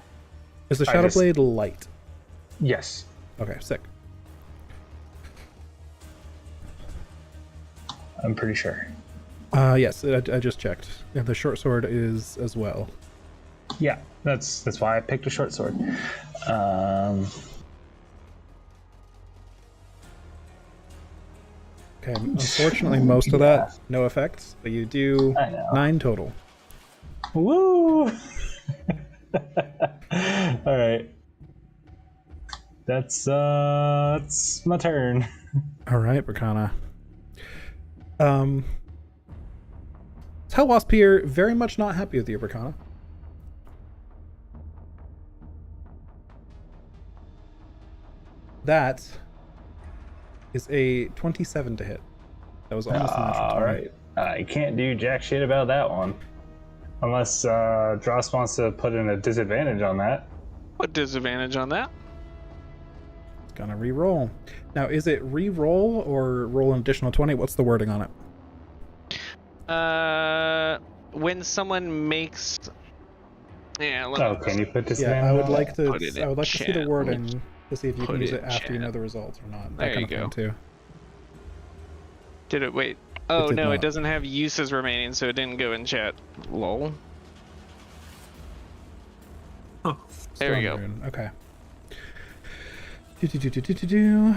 Is the I shadow just- blade light? Yes. Okay, sick. I'm pretty sure. Yes, I just checked. And the short sword is as well. Yeah, that's why I picked a short sword. Okay, unfortunately, most of that, no effects, but you do I know. 9 total. Woo! All right. That's my turn. All right, Bracana. Tell Wasp here, very much not happy with you, Bracana. That is a 27 to hit. That was almost a natural 20. All right. I can't do jack shit about that one. Unless Dross wants to put in a disadvantage on that. What disadvantage on that? It's gonna re-roll. Now, is it re-roll or roll an additional 20? What's the wording on it? When someone makes. Yeah. Let Oh, me can you put Yeah, disadvantage I would on like it? to. Put it in I would like to see the chat. wording to see if you can Put use it it in after you know chat. the results or not. There That kind you of thing go. too. Did it? Wait. Oh did no, not. it doesn't have uses remaining, so it didn't go in chat. Lol. Oh, There we Storm go. Rune. Okay. Do.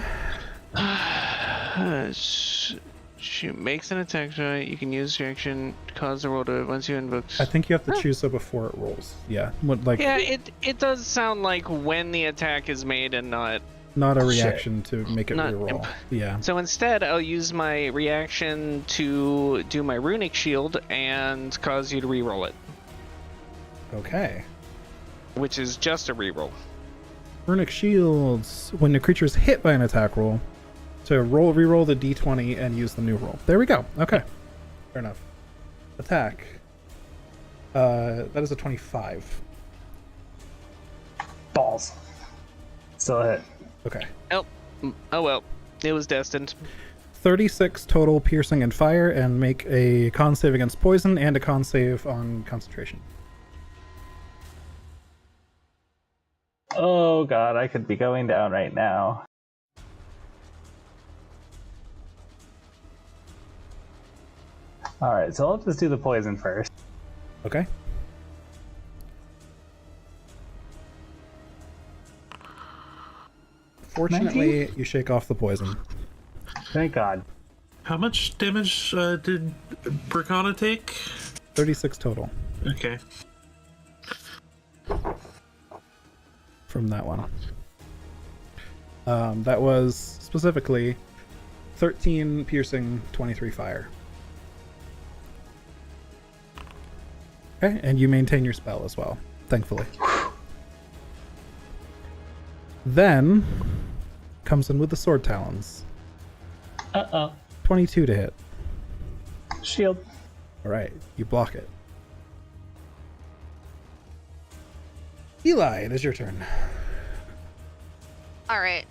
She makes an attack shot. You can use your action to cause the roll to once you invoke. I think you have to choose so before it rolls. Yeah. Like Yeah, it does sound like when the attack is made and not a reaction to make it Not reroll. Yeah. So instead, I'll use my reaction to do my runic shield and cause you to reroll it, Okay. which is just a reroll. Runic shields. When the creature is hit by an attack roll, to reroll the d20 and use the new roll. There we go. Okay. Fair enough. Attack. That is a 25. Balls. Still a hit. Okay. Oh well, it was destined. 36 total piercing and fire, and make a con save against poison and a con save on concentration. Oh god, I could be going down right now. Alright, so I'll just do the poison first. Okay. Fortunately, 19? you shake off the poison. Thank god. How much damage did Bracana take? 36 total Okay. from that one. That was specifically 13 piercing, 23 fire. Okay, and you maintain your spell as well, thankfully. Then comes in with the sword talons. Uh-oh. 22 to hit. Shield. Alright, you block it. Eli, it is your turn. All right.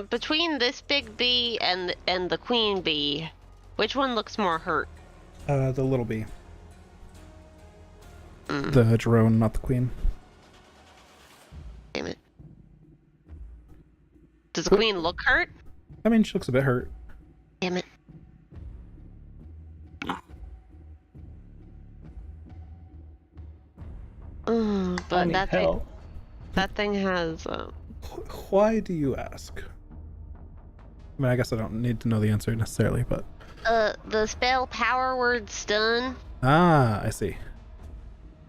Between this big bee and the queen bee, which one looks more hurt? The little bee. The drone, not the queen. Damn it. Does the queen look hurt? I mean, she looks a bit hurt. Damn it. But that thing has. Why do you ask? I mean, I guess I don't need to know the answer necessarily, but... The spell Power Word Stun. Ah, I see.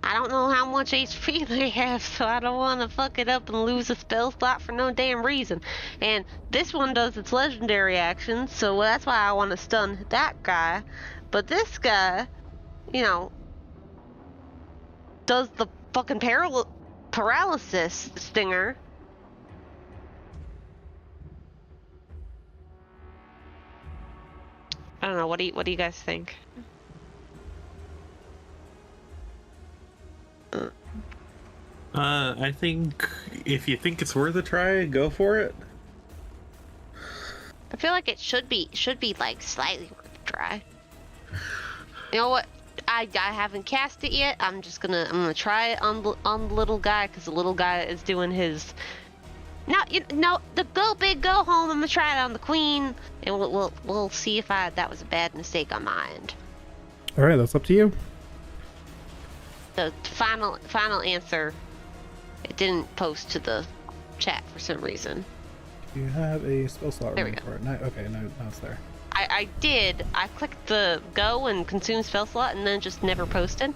I don't know how much HP they have, so I don't want to fuck it up and lose a spell slot for no damn reason. And this one does its legendary action, so that's why I want to stun that guy. But this guy, you know, does the fucking paralysis stinger. I don't know. What do you guys think? I think if you think it's worth a try, go for it. I feel like it should be like slightly worth a try. You know what? I haven't cast it yet. I'm gonna try it on the little guy, because the little guy is doing his. No, the go big go home. I'm gonna try it on the queen, and we'll see if that was a bad mistake on my end. All right, that's up to you. The final answer. It didn't post to the chat for some reason. You have a spell slot There we remaining for it. No, okay, now it's there. I did. I clicked the go and consume spell slot and then just never posted.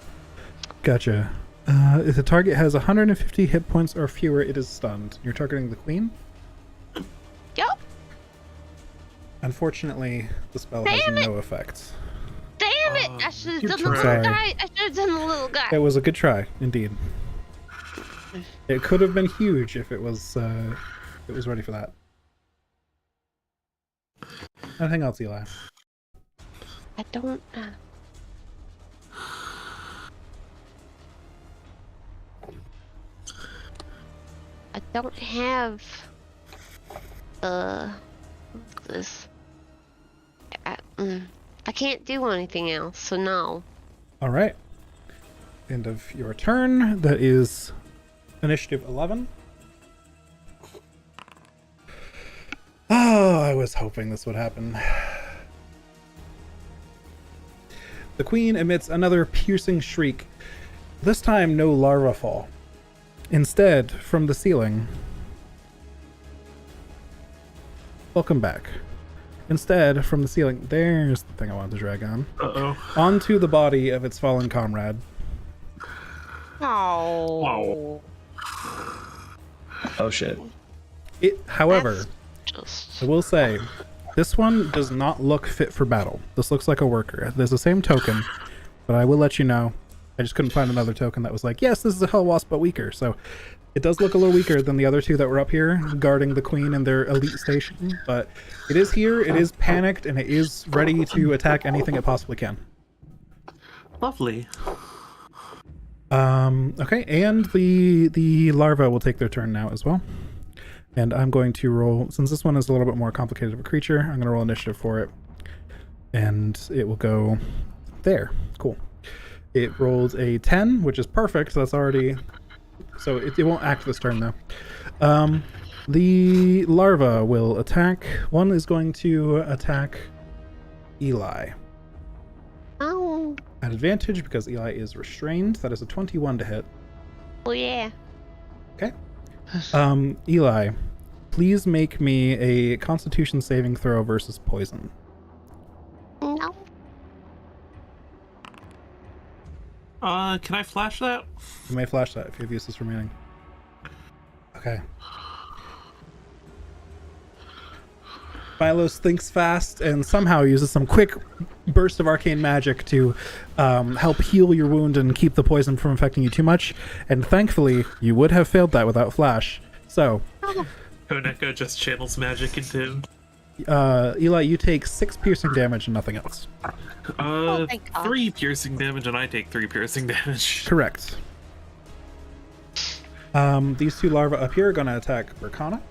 Gotcha. If the target has 150 hit points or fewer, it is stunned. You're targeting the queen? Yup. Unfortunately, the spell Damn has it. no effect. Damn it! I should have done the tried. little guy. I should have done the little guy. It was a good try, indeed. It could have been huge if it was ready for that. Anything else, Eli? I don't. I don't have. This. I can't do anything else, so no. All right. End of your turn. That is initiative 11. Oh, I was hoping this would happen. The queen emits another piercing shriek This time, no larva fall. Instead, from the ceiling... Welcome back. Instead, from the ceiling... There's the thing I wanted to drag on. Uh-oh. Onto the body of its fallen comrade. Oh. Oh shit. However, Just... I will say, this one does not look fit for battle. This looks like a worker. There's the same token, but I will let you know. I just couldn't find another token that was like, yes, this is a Hell Wasp, but weaker. So it does look a little weaker than the other two that were up here, guarding the queen in their elite station. But it is here, it is panicked, and it is ready to attack anything it possibly can. Lovely. Okay, and the larva will take their turn now as well. And I'm going to roll, since this one is a little bit more complicated of a creature, I'm going to roll initiative for it. And it will go there. Cool. It rolled a 10, which is perfect. So that's already... So it won't act this turn, though. The larva will attack. One is going to attack Eli. Oh. At advantage, because Eli is restrained. That is a 21 to hit. Oh, yeah. Okay. Eli, please make me a Constitution saving throw versus poison. No. Can I flash that? You may flash that if you have uses remaining. Okay. Milos thinks fast and somehow uses some quick burst of arcane magic to help heal your wound and keep the poison from affecting you too much. And thankfully, you would have failed that without flash. So, Koneko just channels magic into him. Eli, you take 6 piercing damage and nothing else. thank God. 3 piercing damage, and I take 3 piercing damage. Correct. These two larvae up here are going to attack Berkana.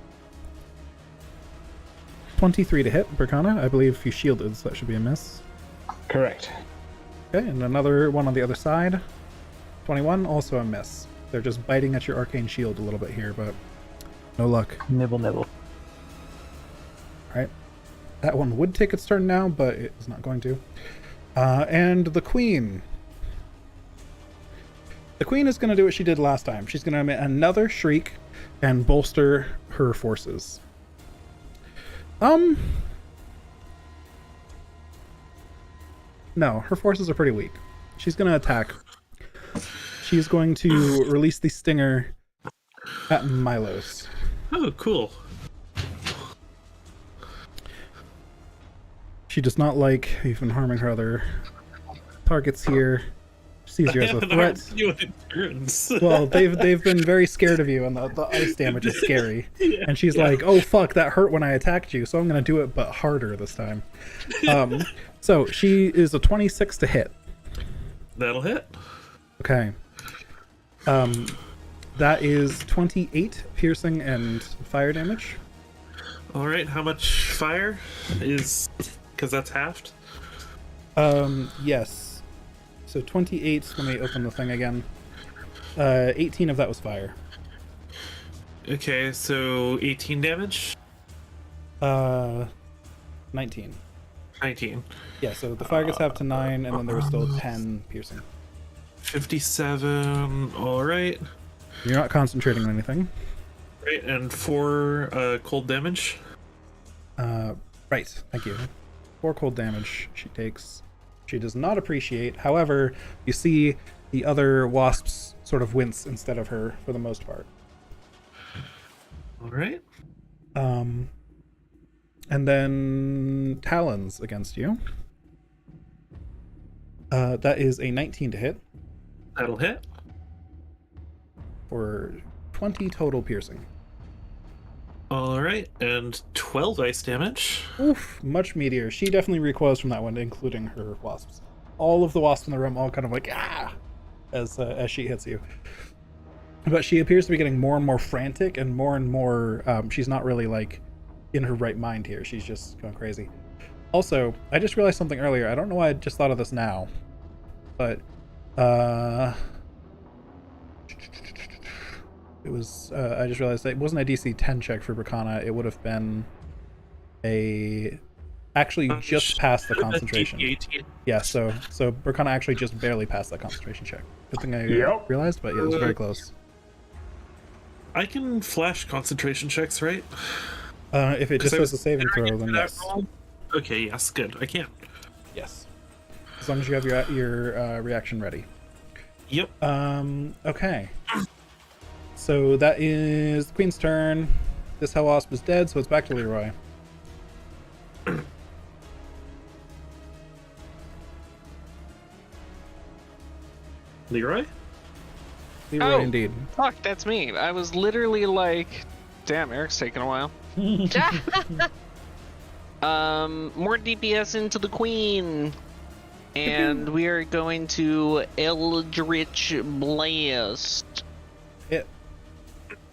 23 to hit Berkana. I believe you shielded, so that should be a miss. Correct. Okay, and another one on the other side. 21, also a miss. They're just biting at your arcane shield a little bit here, but no luck. Nibble, nibble. Alright. That one would take its turn now, but it is not going to. And the queen. The queen is going to do what she did last time. She's going to emit another shriek and bolster her forces. No, her forces are pretty weak. She's going to attack. She's going to release the stinger at Milos. Oh, cool. She does not like even harming her other targets here. She sees you as a threat. You in turns. Well, they've been very scared of you, and the ice damage is scary. And she's like, "Oh fuck, that hurt when I attacked you, so I'm gonna do it, but harder this time." So she is a 26 to hit. That'll hit. Okay. That is 28 piercing and fire damage. All right, how much fire is? Because that's halved. Yes. So 28. Let me open the thing again. 18 of that was fire. Okay, so 18 damage. 19. 19. Yeah. So the fire gets halved to 9, and then there was still 10 piercing. 57. All right. You're not concentrating on anything. Right, and 4 cold damage. Right. Thank you. 4 cold damage she takes. She does not appreciate. However, you see the other wasps sort of wince instead of her for the most part. All right. And then talons against you. That is a 19 to hit That'll hit. for 20 total piercing. All right, and 12 ice damage. Oof, much meatier. She definitely recoils from that one, including her wasps. All of the wasps in the room all kind of like, ah, as she hits you. But she appears to be getting more and more frantic and more, she's not really like in her right mind here. She's just going crazy. Also, I just realized something earlier. I don't know why I just thought of this now, but it was, I just realized that it wasn't a DC 10 check for Bracana. It would have been a actually just passed the That's concentration. DC 18. Yeah, so Burkana actually just barely passed that concentration check. Good thing I Yep. realized, but yeah, it was very close. I can flash concentration checks, right? If it just I says was a saving throw, for then that yes. roll. Okay, yes, good. I can. Yes. As long as you have your reaction ready. Yep. Okay. So that is the Queen's turn. This Hell Wasp is dead, so it's back to Leroy. Leroy? Leroy, Oh. indeed. Fuck, that's me. I was literally like, damn, Eric's taking a while. More DPS into the Queen. And we are going to Eldritch Blast. Hit.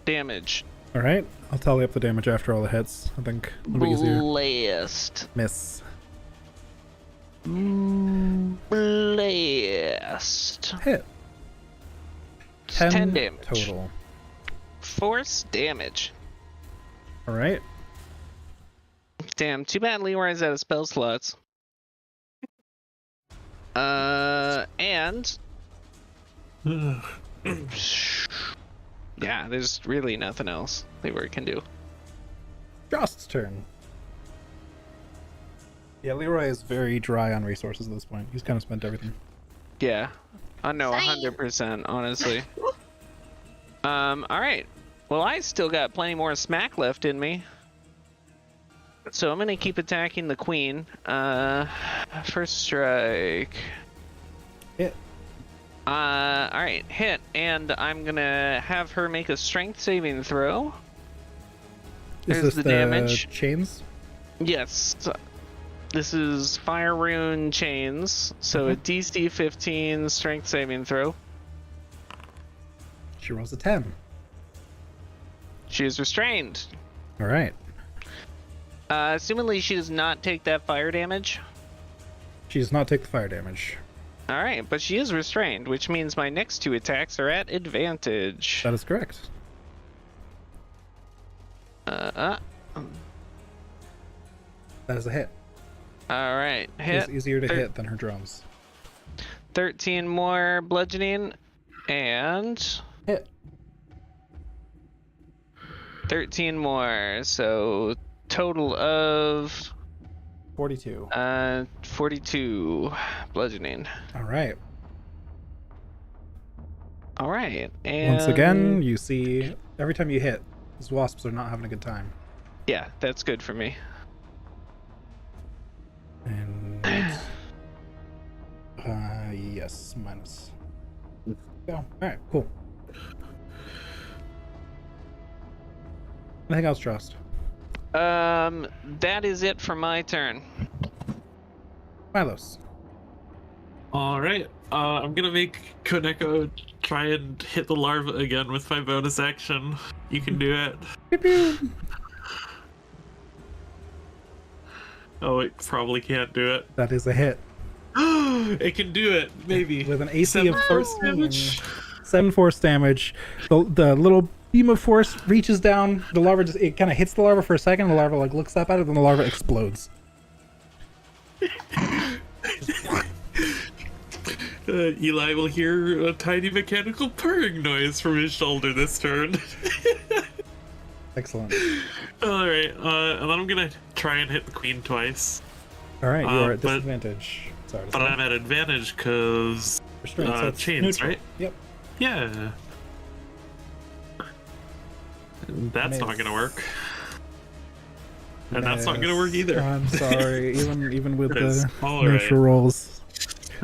Damage. All right. I'll tally up the damage after all the hits. I think it'll be easier. Blast. Miss. Blast. Hit. 10 damage. total. Force damage. All right. Damn, too bad Leroy's out of spell slots. And yeah, there's really nothing else Leroy can do. Jost's turn. Yeah, Leroy is very dry on resources at this point. He's kind of spent everything. Yeah, I know, Same. 100%, honestly. All right. Well, I still got plenty more smack left in me. So I'm gonna keep attacking the Queen. First strike. Hit. Alright, hit. And I'm gonna have her make a strength saving throw. Is There's this the the damage. chains? Yes. This is Fire Rune Chains. So a DC 15 strength saving throw. She rolls a 10. She is restrained. All right. Assumingly she does not take that fire damage. She does not take the fire damage. Alright, but she is restrained, which means my next two attacks are at advantage. That is correct. Alright, That is a hit. hit. It's easier to Thir- hit than her drums. 13 more bludgeoning, and Hit. 13 more, so total of 42. 42 bludgeoning. All right. Alright, and Once again, you see every time you hit, these wasps are not having a good time. yeah, that's good for me. And yes, minus. Yeah. All right. Cool. Anything else, Trust? That is it for my turn. Milos. Alright, I'm gonna make Koneko try and hit the larva again with my bonus action. You can do it. Pew pew. Oh, it probably can't do it. That is a hit. It can do it, maybe. With an AC of 7 force 13. damage. 7 force damage. The little beam of force reaches down. The larva just it kind of hits the larva for a second. The larva like looks up at it, then the larva explodes. Eli will hear a tiny mechanical purring noise from his shoulder this turn. Excellent. Alright, and then I'm gonna try and hit the queen twice. All right, you are at but- disadvantage. Sorry. But I'm at advantage because Restraint, so it's chains, neutral. right? Yep. Yeah. That's not gonna work. And that's not gonna work either. I'm sorry. even with It is. the All neutral right. rolls,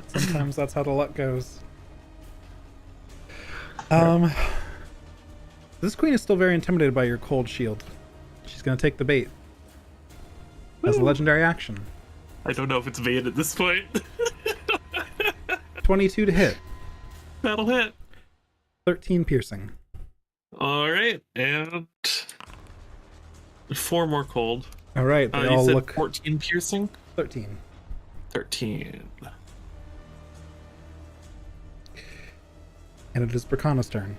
sometimes that's how the luck goes. This queen is still very intimidated by your cold shield. She's gonna take the bait as a Woo. legendary action. I don't know if it's bait at this point. 22 to hit, That'll hit. 13 piercing. Alright, and 4 more cold. All right, they You all said look 14 piercing? 13. 13. And it is Bracana's turn.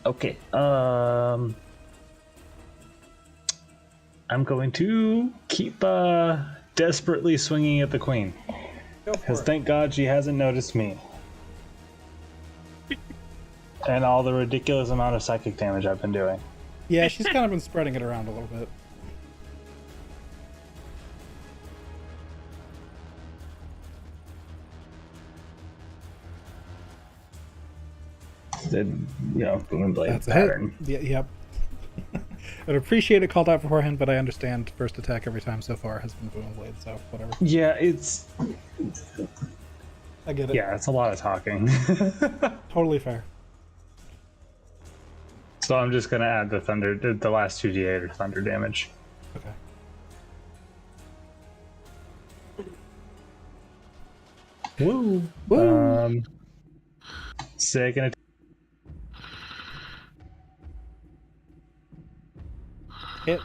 Okay. I'm going to keep desperately swinging at the queen. Go Because for it. thank God she hasn't noticed me. And all the ridiculous amount of psychic damage I've been doing. Yeah, she's kind of been spreading it around a little bit. The, booming blade That's a pattern. hit. Yep. I'd appreciate it called out beforehand, but I understand first attack every time so far has been boom blade, so whatever. Yeah, it's I get it. yeah, it's a lot of talking. Totally fair. So I'm just gonna add the last 2d8 or thunder damage. Okay. Woo! Woo! Second attack. Hit.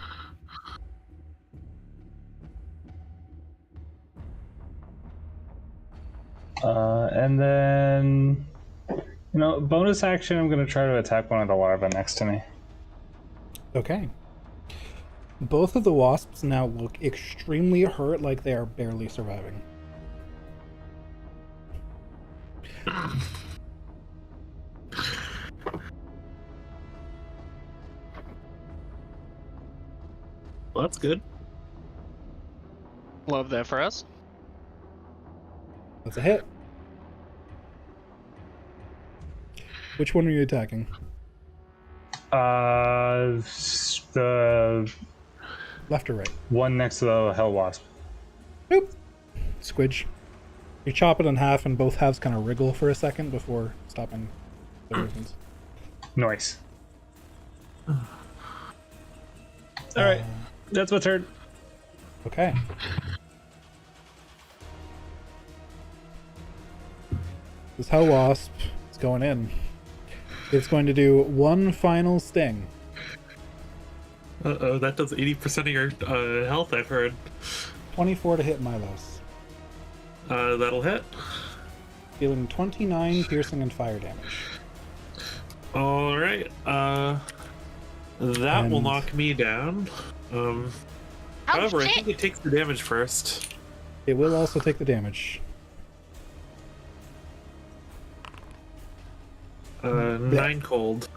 And then, bonus action, I'm going to try to attack one of the larvae next to me. Okay. Both of the wasps now look extremely hurt, like they are barely surviving. Well, that's good. Love that for us. That's a hit. Which one are you attacking? The Left or right? one next to the hell wasp. Nope. Squidge. You chop it in half, and both halves kind of wriggle for a second before stopping the movements. Nice. All right, that's my turn. Okay. This hell wasp is going in. It's going to do one final sting. Uh-oh, that does 80% of your health, I've heard. 24 to hit Milos. That'll hit. Dealing 29 piercing and fire damage. Alright, that will And- knock me down. However, I think it takes the damage first. It will also take the damage. 9 cold.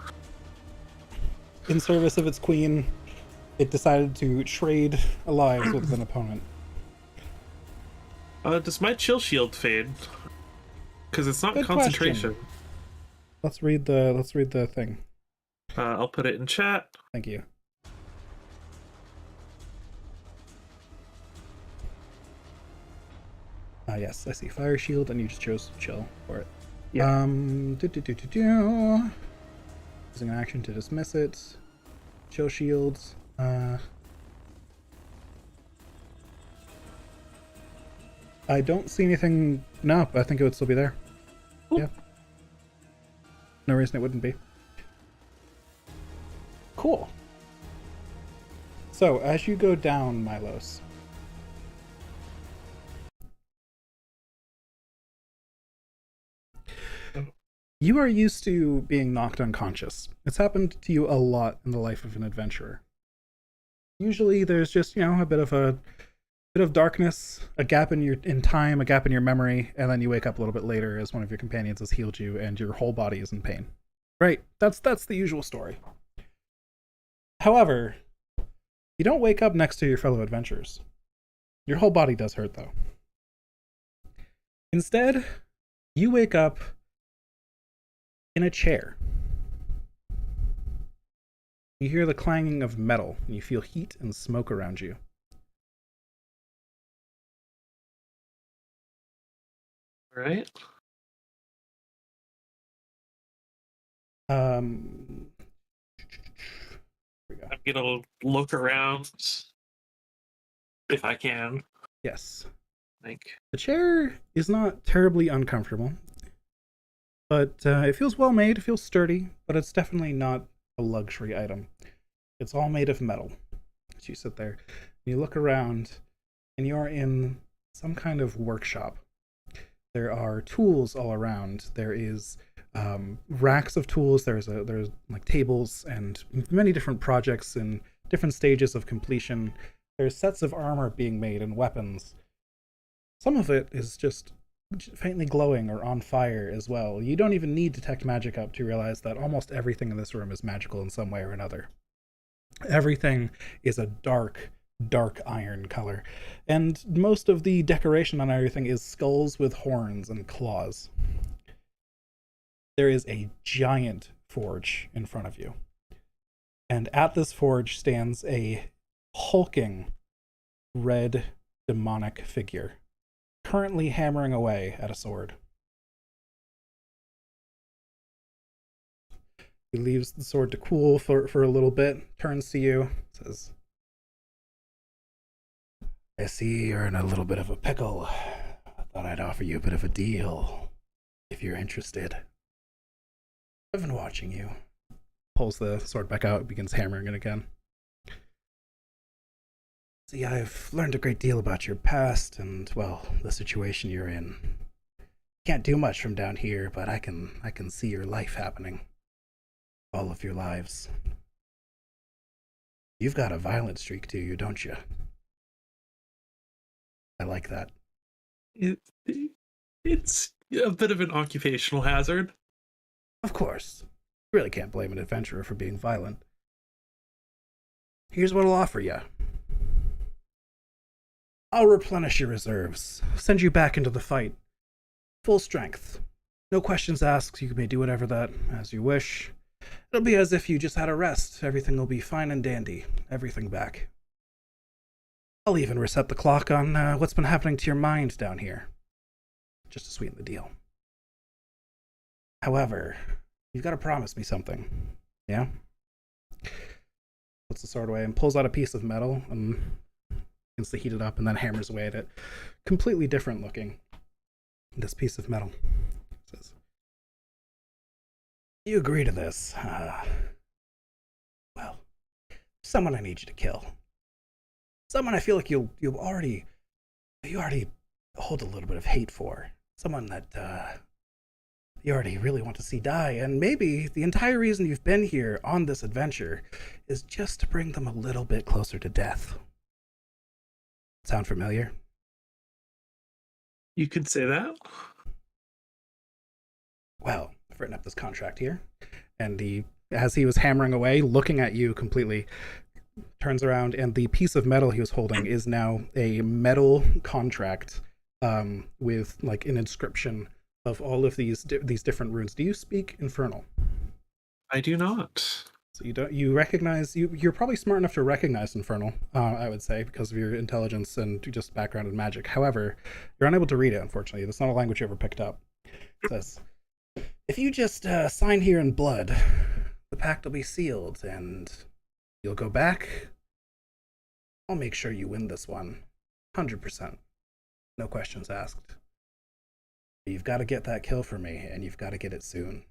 In service of its queen, it decided to trade lives with an opponent. Does my chill shield fade? Because it's not Good concentration. Let's read the thing. I'll put it in chat. Thank you. Yes, I see fire shield, and you just chose chill for it. Yeah. Using an action to dismiss it. Chill shields. I don't see anything. No, I think it would still be there. Cool. Yeah. No reason it wouldn't be. Cool. So, as you go down, Milos, you are used to being knocked unconscious. It's happened to you a lot in the life of an adventurer. Usually there's just, a bit of darkness, a gap in time, a gap in your memory, and then you wake up a little bit later as one of your companions has healed you and your whole body is in pain. Right? That's the usual story. However, you don't wake up next to your fellow adventurers. Your whole body does hurt, though. Instead, you wake up in a chair. You hear the clanging of metal, and you feel heat and smoke around you. Right? Here we go. I'm gonna look around if I can. Yes. Like, The chair is not terribly uncomfortable, but it feels well made, it feels sturdy, but it's definitely not a luxury item. It's all made of metal. As you sit there, and you look around, and you're in some kind of workshop. There are tools all around. There is racks of tools. There's like tables and many different projects in different stages of completion. There's sets of armor being made and weapons. Some of it is just faintly glowing or on fire as well. You don't even need detect magic up to realize that almost everything in this room is magical in some way or another. Everything is a dark iron color, and most of the decoration on everything is skulls with horns and claws. There is a giant forge in front of you, and at this forge stands a hulking red demonic figure, currently hammering away at a sword. He leaves the sword to cool for a little bit, turns to you, says, I see you're in a little bit of a pickle. I thought I'd offer you a bit of a deal, if you're interested. I've been watching you. Pulls the sword back out, begins hammering it again. See, I've learned a great deal about your past and, well, the situation you're in. Can't do much from down here, but I can see your life happening. All of your lives. You've got a violent streak to you, don't you? I like that. It's a bit of an occupational hazard. Of course. You really can't blame an adventurer for being violent. Here's what I'll offer you. I'll replenish your reserves, send you back into the fight. Full strength. No questions asked, you may do whatever that as you wish. It'll be as if you just had a rest. Everything will be fine and dandy. Everything back. I'll even reset the clock on what's been happening to your mind down here. Just to sweeten the deal. However, you've got to promise me something. Yeah? Puts the sword away and pulls out a piece of metal and begins to heat it up and then hammers away at it. Completely different looking. This piece of metal. Says, you agree to this? Well, someone I need you to kill. Someone I feel like you already hold a little bit of hate for. Someone that you already really want to see die, and maybe the entire reason you've been here on this adventure is just to bring them a little bit closer to death. Sound familiar? You could say that. Well, I've written up this contract here, and as he was hammering away, looking at you completely, turns around, and the piece of metal he was holding is now a metal contract with like an inscription of all of these different runes. Do you speak Infernal? I do not. So you recognize, you're probably smart enough to recognize Infernal, I would say, because of your intelligence and just background in magic. However, you're unable to read it, unfortunately. That's not a language you ever picked up. It says, if you just sign here in blood, the pact will be sealed, and you'll go back. I'll make sure you win this one. 100%. No questions asked. You've got to get that kill for me, and you've got to get it soon.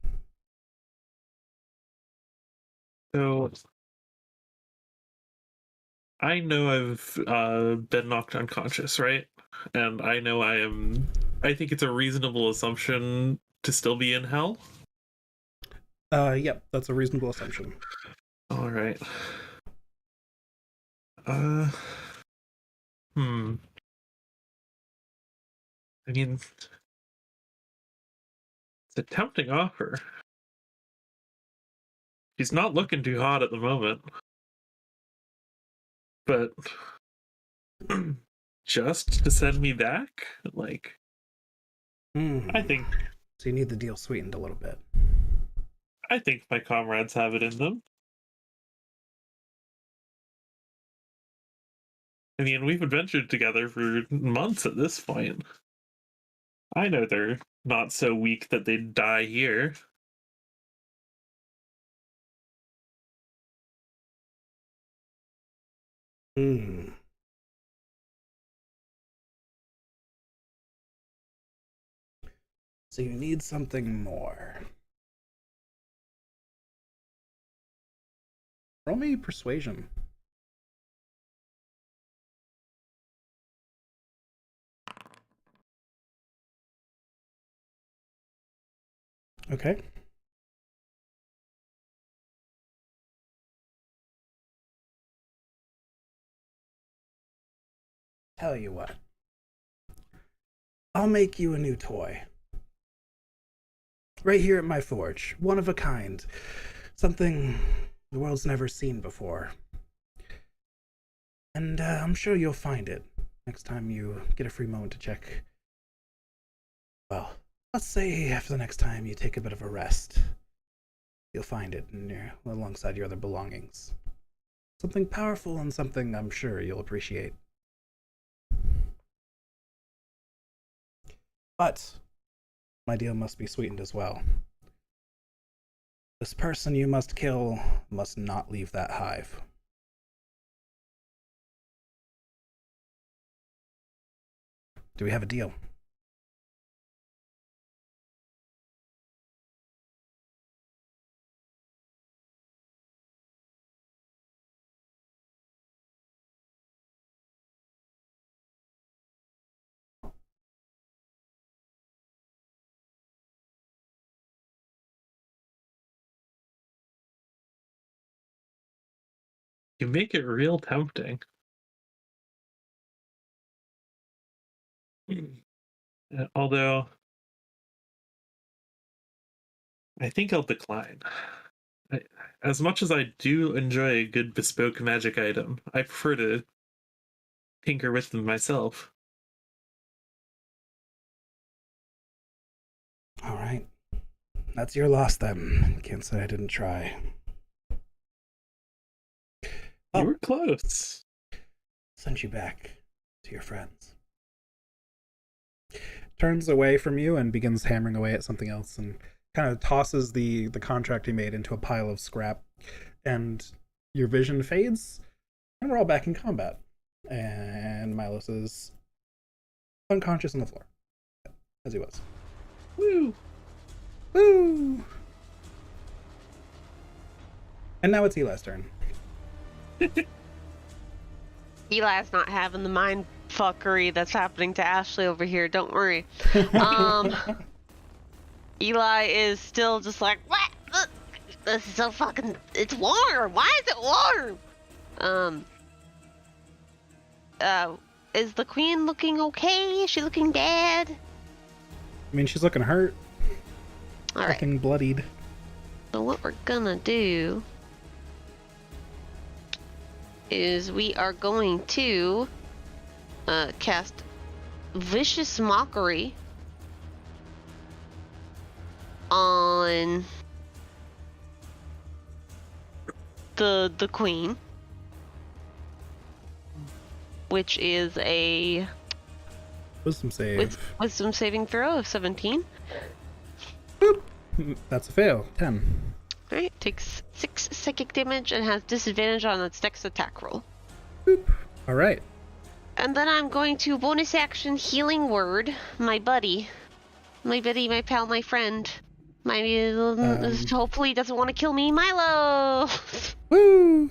So I know I've been knocked unconscious, right? And I know I think it's a reasonable assumption to still be in hell. Yep, that's a reasonable assumption. All right. I mean, it's a tempting offer. She's not looking too hot at the moment. But just to send me back? Like, I think so you need the deal sweetened a little bit. I think my comrades have it in them. I mean, we've adventured together for months at this point. I know they're not so weak that they'd die here. So you need something more. Roll me persuasion. Okay. Tell you what. I'll make you a new toy. Right here at my forge. One of a kind. Something the world's never seen before. And I'm sure you'll find it next time you get a free moment to check. Well, let's say after the next time you take a bit of a rest, you'll find it alongside your other belongings. Something powerful and something I'm sure you'll appreciate. But my deal must be sweetened as well. This person you must kill must not leave that hive. Do we have a deal? You make it real tempting. Although, I think I'll decline. As much as I do enjoy a good bespoke magic item, I prefer to tinker with them myself. All right. That's your loss then. Can't say I didn't try. You were close. Send you back to your friends. Turns away from you and begins hammering away at something else and kind of tosses the contract he made into a pile of scrap. And your vision fades, and we're all back in combat. And Milos is unconscious on the floor, as he was. Woo! Woo! And now it's Eli's turn. Eli's not having the mind fuckery that's happening to Ashley over here. Don't worry. Eli is still just like, what? This is so fucking. It's warm. Why is it warm? Is the queen looking okay? Is she looking bad? I mean, she's looking hurt. All right. Looking bloodied. So what we're gonna do is we are going to cast Vicious Mockery on the queen, which is a Wisdom save. wisdom saving throw of 17. Boop. That's a fail. 10. Alright, takes 6 psychic damage and has disadvantage on its next attack roll. Boop. All right. And then I'm going to bonus action Healing Word, my buddy, my pal, my friend. Hopefully he doesn't want to kill me, Milo! Woo!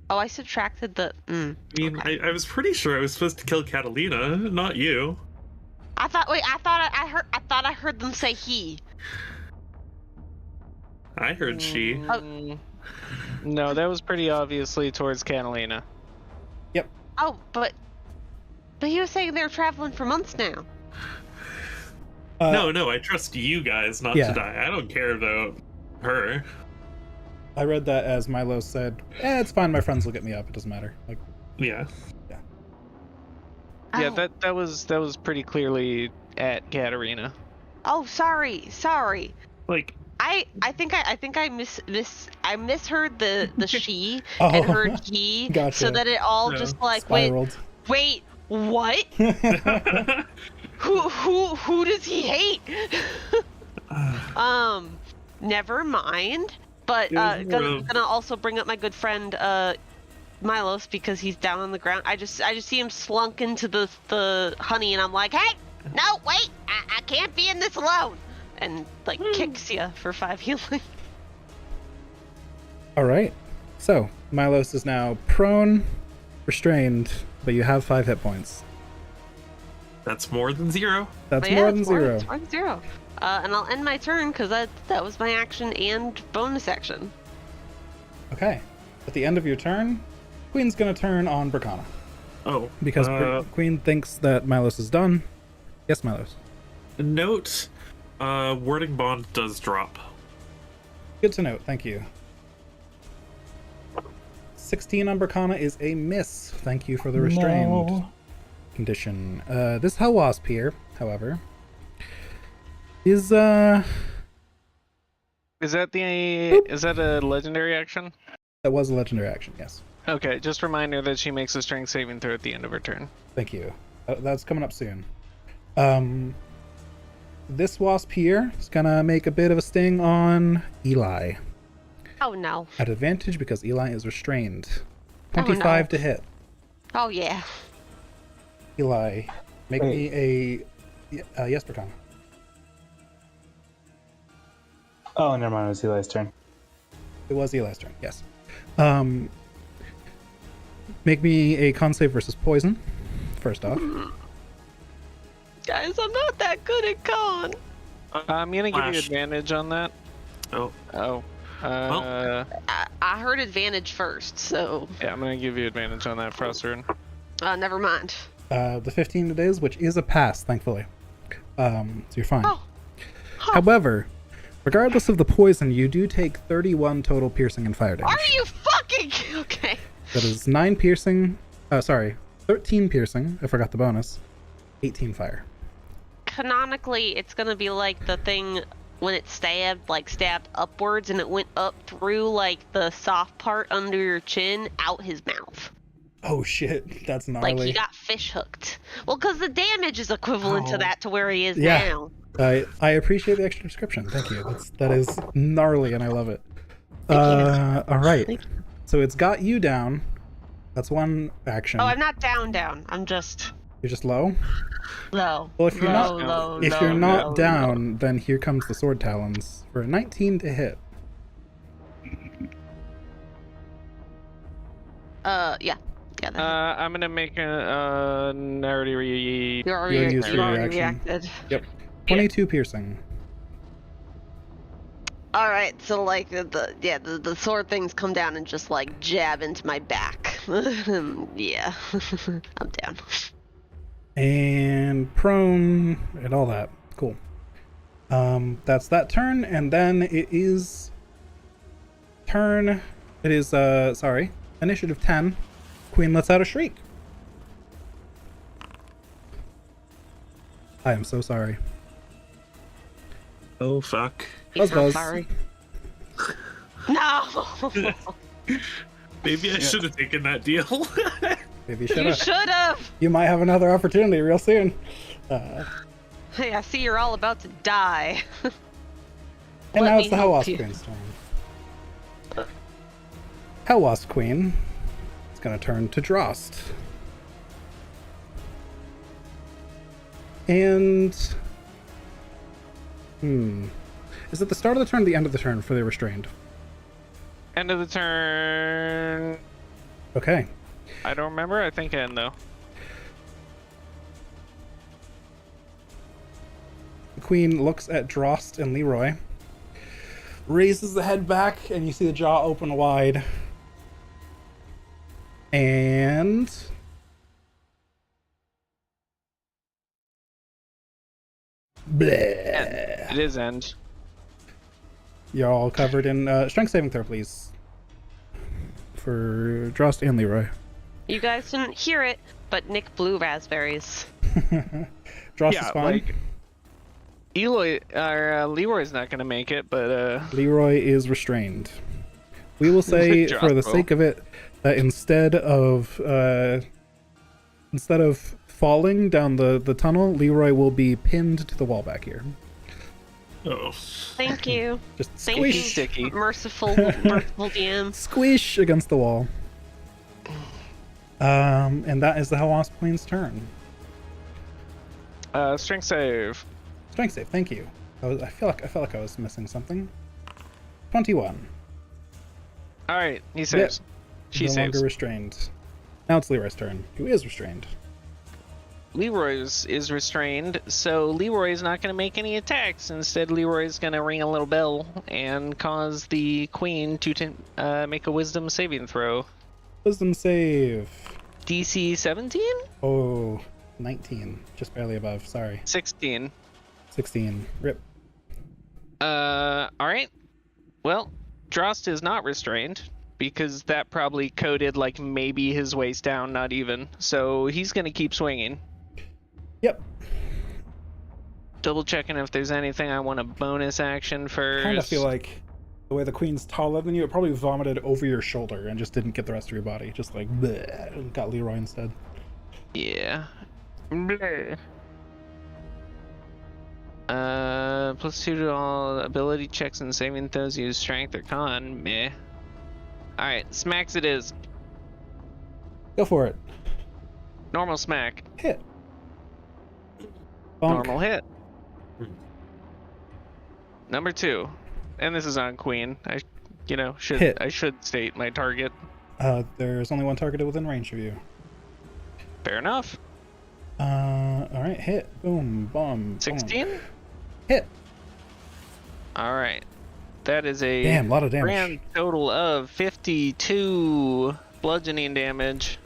Oh, I subtracted the... I mean, okay. I was pretty sure I was supposed to kill Catalina, not you. I thought I heard them say he. I heard she. No, that was pretty obviously towards Catalina. Yep. Oh, but he was saying they're traveling for months now. No, I trust you guys not to die. I don't care about her. I read that as Milo said, it's fine, my friends will get me up, it doesn't matter. Like, Yeah. Yeah, Oh. that was pretty clearly at Katarina. Oh, sorry. Like, I think I misheard the she Oh, and heard he, gotcha. so that it all No. just like spiraled. wait, what? Who does he hate? Never mind. But It was more of- gonna also bring up my good friend Milos because he's down on the ground. I just see him slunk into the honey, and I'm like, hey, no, wait, I can't be in this alone, and like kicks you for 5 healing. All right. So, Milos is now prone, restrained, but you have 5 hit points. That's more than 0. That's But yeah, more than it's 0. It's more than 0. And I'll end my turn because that was my action and bonus action. Okay. At the end of your turn, Queen's gonna turn on Bracana. Oh. Because Queen thinks that Milos is done. Yes, Milos. Note, wording bond does drop. Good to note, thank you. 16 on Bracana is a miss. Thank you for the restrained condition. This Hell Wasp here, however, is that a legendary action? that was a legendary action, yes. Okay, just remind her that she makes a strength saving throw at the end of her turn. Thank you. That's coming up soon. This wasp here is gonna make a bit of a sting on Eli. Oh no. At advantage because Eli is restrained. Oh, 25 no. to hit. Oh yeah. Eli, make me a yes, Bracana. Oh, never mind. It was Eli's turn. It was Eli's turn, yes. Make me a con save versus poison, first off. Guys, I'm not that good at con. I'm gonna give you Flash. advantage on that. Oh. Oh. I heard advantage first, so Yeah, I'm gonna give you advantage on that, Frostern. never mind. The 15 it is, which is a pass, thankfully. So you're fine. Oh. However, regardless of the poison, you do take 31 total piercing and fire damage. Are you fucking okay? That is 9 piercing. 13 piercing. I forgot the bonus. 18 fire. Canonically, it's gonna be like the thing when it stabbed upwards and it went up through like the soft part under your chin, out his mouth. Oh shit, that's gnarly. Like he got fish hooked. Well, because the damage is equivalent to that to where he is Yeah. now. I appreciate the extra description. Thank you. That is gnarly, and I love it. Thank All right. Thank So it's got you down. That's one action. Oh, I'm not down. I'm just You're just low. low. Well, if you're not, low, if low, you're not low, down, then here comes the sword talons for a 19 to hit. Yeah. That I'm gonna make a you you already, used you your already reaction. reacted. Yep. 22 piercing. All right, so like the sword things come down and just like jab into my back. Yeah, I'm down. And prone and all that. Cool. That's that turn, and then it is initiative 10. Queen lets out a shriek. I am so sorry. Oh, fuck. He's Buzz. not sorry. No. Maybe I should have taken that deal. Maybe You you should have. You might have another opportunity real soon. Hey, I see you're all about to die. And Let now me it's the help Hell Wasp you. Queen's turn. Hell Wasp Queen is going to turn to Drost. And... Is it the start of the turn or the end of the turn for the restrained? End of the turn. Okay. I don't remember. I think end though. The Queen looks at Drost and Leroy, raises the head back, and you see the jaw open wide. And... Bleh. It is end. You're all covered in strength saving throw, please. For Drost and Leroy. You guys didn't hear it, but Nick blew raspberries. Drost Yeah, is fine. like Leroy's not gonna make it, but Leroy is restrained. We will say, Drop for the roll. sake of it, that instead of falling down the tunnel, Leroy will be pinned to the wall back here. Oh. Thank you. Just Thank squish, you, sticky. merciful DM. squish against the wall. And that is the Hell Wasp Queen's turn. strength save. Strength save, thank you. I felt like I was missing something. 21. All right, he saves. She no saves. longer restrained. Now it's Leroy's turn, who is restrained. Leroy's is restrained, so Leroy's not going to make any attacks. Instead, Leroy's going to ring a little bell and cause the queen to make a wisdom saving throw. Wisdom save. DC 17? Oh, 19. Just barely above. Sorry. 16. 16. Rip. Alright. Well, Drost is not restrained, because that probably coded like maybe his waist down, not even. So he's going to keep swinging. Yep. Double checking if there's anything I want a bonus action first. Kind of feel like the way the queen's taller than you, it probably vomited over your shoulder and just didn't get the rest of your body. Just like, bleh, and got Leroy instead. Yeah. Bleh. +2 to all ability checks and saving throws. Use strength or con. Meh. Alright, smacks it is. Go for it. Normal smack. Hit. Bonk. Normal hit. Number 2. And this is on queen. I should state my target. There's only one targeted within range of you. Fair enough. Alright, hit. Boom, bomb. 16? Hit. Alright. That is a Damn, a lot of damage. grand total of 52 bludgeoning damage.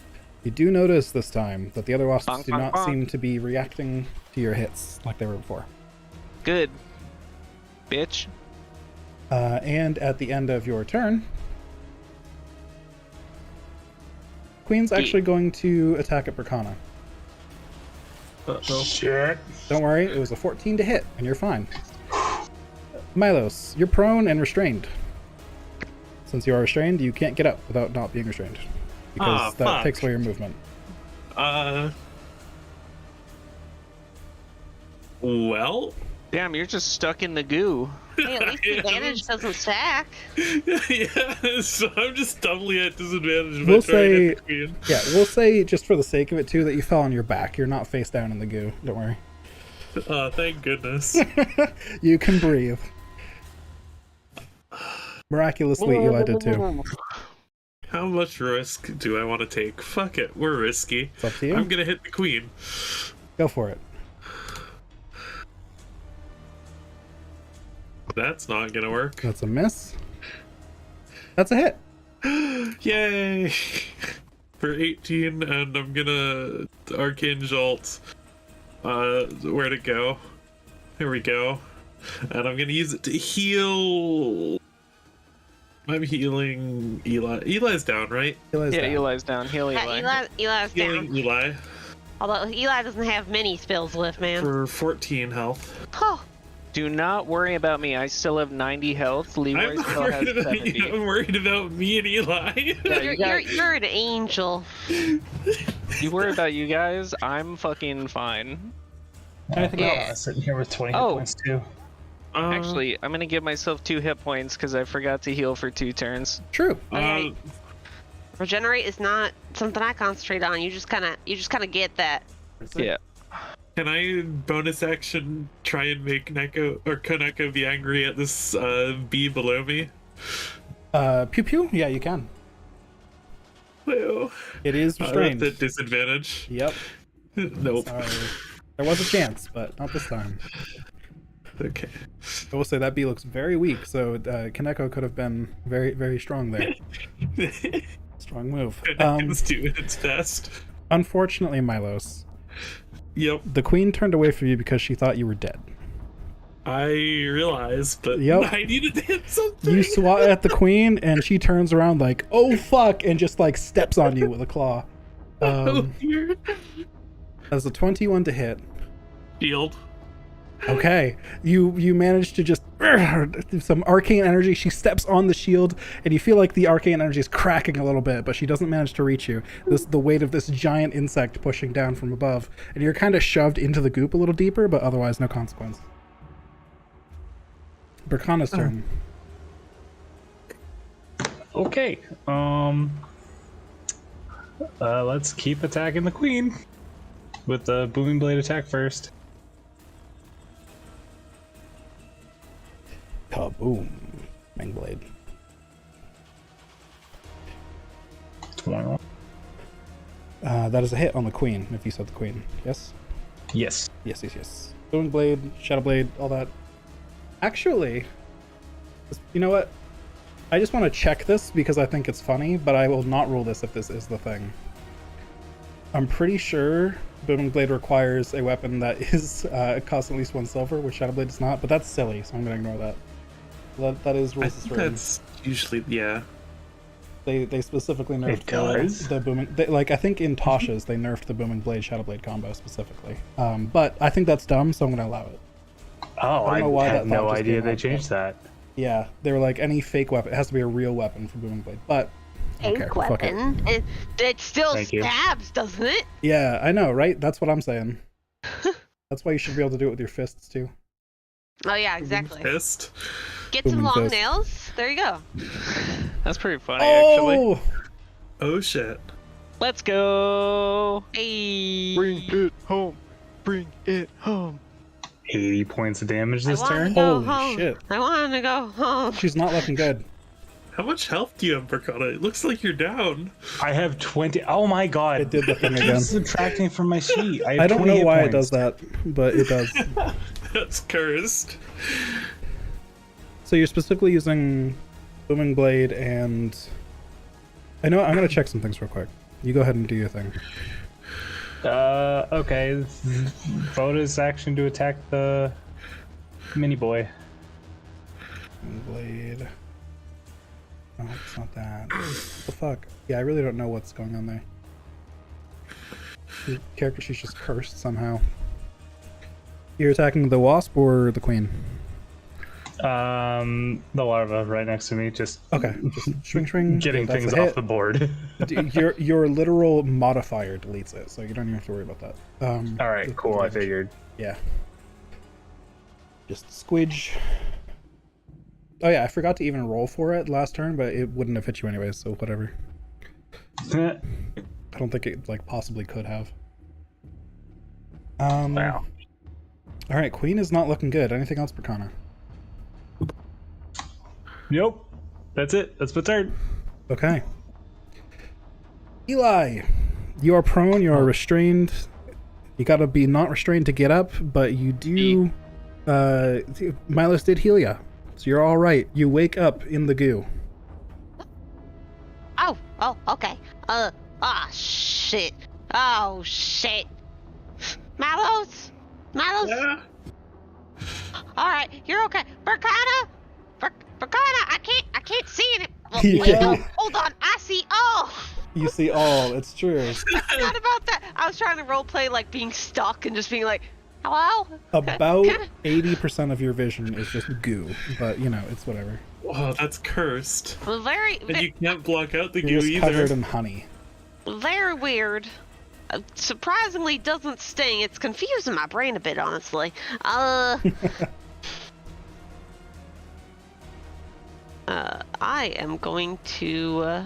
You do notice this time that the other wasps Bonk, do bonk, not bonk. seem to be reacting to your hits like they were before. Good. Bitch. And at the end of your turn, Queen's actually going to attack at Bracana. Uh-oh. Shit. Don't worry, it was a 14 to hit, and you're fine. Milos, you're prone and restrained. Since you are restrained, you can't get up without not being restrained. Because that fuck. takes away your movement. Well. Damn, you're just stuck in the goo. Hey, at least the advantage doesn't stack. Yeah, so I'm just doubly at disadvantage. if I We'll try and hit say, the queen. yeah, we'll say just for the sake of it too that you fell on your back. You're not face down in the goo. Don't worry. Thank goodness. You can breathe. Miraculously, Eli did too. How much risk do I want to take? Fuck it, we're risky. It's up to you. I'm gonna hit the queen. Go for it. That's not gonna work. That's a miss. That's a hit. Yay! For 18, and I'm gonna Arcane Jolt. Where'd it go? Here we go. And I'm gonna use it to heal. I'm healing Eli. Eli's down, right? Eli's Yeah, down. Eli's down. Heal Eli. Eli's Healing down. Eli Although Eli doesn't have many spells left, man. for 14 health. Oh, Do not worry about me. I still have 90 health. Leroy I'm not still has worried about 70. you. I'm worried about me and Eli. Yeah, you're an angel. You worry about you guys? I'm fucking fine. Anything Yeah. else? Sitting here with 20 hit Oh. points too. Actually, I'm gonna give myself 2 hit points because I forgot to heal for 2 turns. True. Okay. Regenerate is not something I concentrate on. You just kind of get that. Yeah. Can I bonus action try and make Neko or Koneko be angry at this bee below me? Pew pew? Yeah, you can. Well, It is restrained. that's at disadvantage. Yep. Nope. Sorry. There was a chance, but not this time. Okay. I will say that bee looks very weak, so Kaneko could have been very, very strong there. Strong move. Koneko's doing its best. Unfortunately, Milos, Yep. the queen turned away from you because she thought you were dead. I realized, but Yep. I needed to hit something. You swat at the queen, and she turns around like, "Oh fuck!" and just like steps on you with a claw. Oh, dear. That's a 21 to hit. Shield. Okay, you managed to just some arcane energy. She steps on the shield, and you feel like the arcane energy is cracking a little bit, but she doesn't manage to reach you. The weight of this giant insect pushing down from above, and you're kind of shoved into the goop a little deeper, but otherwise no consequence. Bracana's turn. Okay. Let's keep attacking the queen with the booming blade attack first. Kaboom! Mangblade. 21. That is a hit on the queen, if you said the queen. Yes? Yes. Yes. Booming Blade, Shadow Blade, all that. Actually, you know what? I just want to check this because I think it's funny, but I will not roll this if this is the thing. I'm pretty sure Booming Blade requires a weapon that is costs at least 1 silver, which Shadow Blade does not, but that's silly, so I'm going to ignore that. That is I rules think written. that's usually, yeah. They specifically nerfed It does? the booming. Like I think in Tasha's they nerfed the Booming Blade Shadow Blade combo specifically. But I think that's dumb, so I'm gonna allow it. Oh, I don't I know why had that no thought just idea came they up, changed that. Yeah, they were like any fake weapon. It has to be a real weapon for Booming Blade. But I don't care. Fake Fuck it. weapon. It still Thank you. stabs, doesn't it? Yeah, I know, right? That's what I'm saying. That's why you should be able to do it with your fists too. Oh yeah, exactly. Fist. Get some Booming long fist. nails. There you go. That's pretty funny, actually. Oh, Oh shit. Let's go. Hey. Bring it home. Bring it home. 80 points of damage this I wanna turn. go Holy home. shit. I want to go home. she's not looking good. How much health do you have, Berkana? It looks like you're down. I have 20. Oh my god. It did the thing It again. keeps subtracting from my sheet. I, have I don't 20 know hit why it points. does that, but it does. That's cursed. So you're specifically using Booming Blade and... I know, I'm gonna check some things real quick. You go ahead and do your thing. Okay. Bonus action to attack the mini boy. Booming Blade... No, it's not that. What the fuck? Yeah, I really don't know what's going on there. Your character she's just cursed somehow. You're attacking the wasp or the queen? The larva right next to me, just Okay, just swing. getting That's things a hit. off the board. Your literal modifier deletes it, so you don't even have to worry about that. All right, cool. I figured. Yeah. Just squidge. Oh yeah, I forgot to even roll for it last turn, but it wouldn't have hit you anyways, so whatever. I don't think it like possibly could have. Wow. All right, queen is not looking good. Anything else, Berkana? Nope. That's it. That's my turn. Okay. Eli, you are prone. You are restrained. You gotta be not restrained to get up, but you do. Milos did heal ya, so you're all right. You wake up in the goo. Oh, okay. Shit. Oh, shit. Malos? Yeah. Alright, you're okay. Berkana, I can't see it. Yeah. Hold on, I see all. You see all. It's true. I forgot about that. I was trying to roleplay like being stuck and just being like, hello? About 80% of your vision is just goo, but you know it's whatever. Oh, that's cursed. Very, And you can't block out the You're goo just covered either. in honey. very weird. Surprisingly doesn't sting. It's confusing my brain a bit, honestly. I am going to.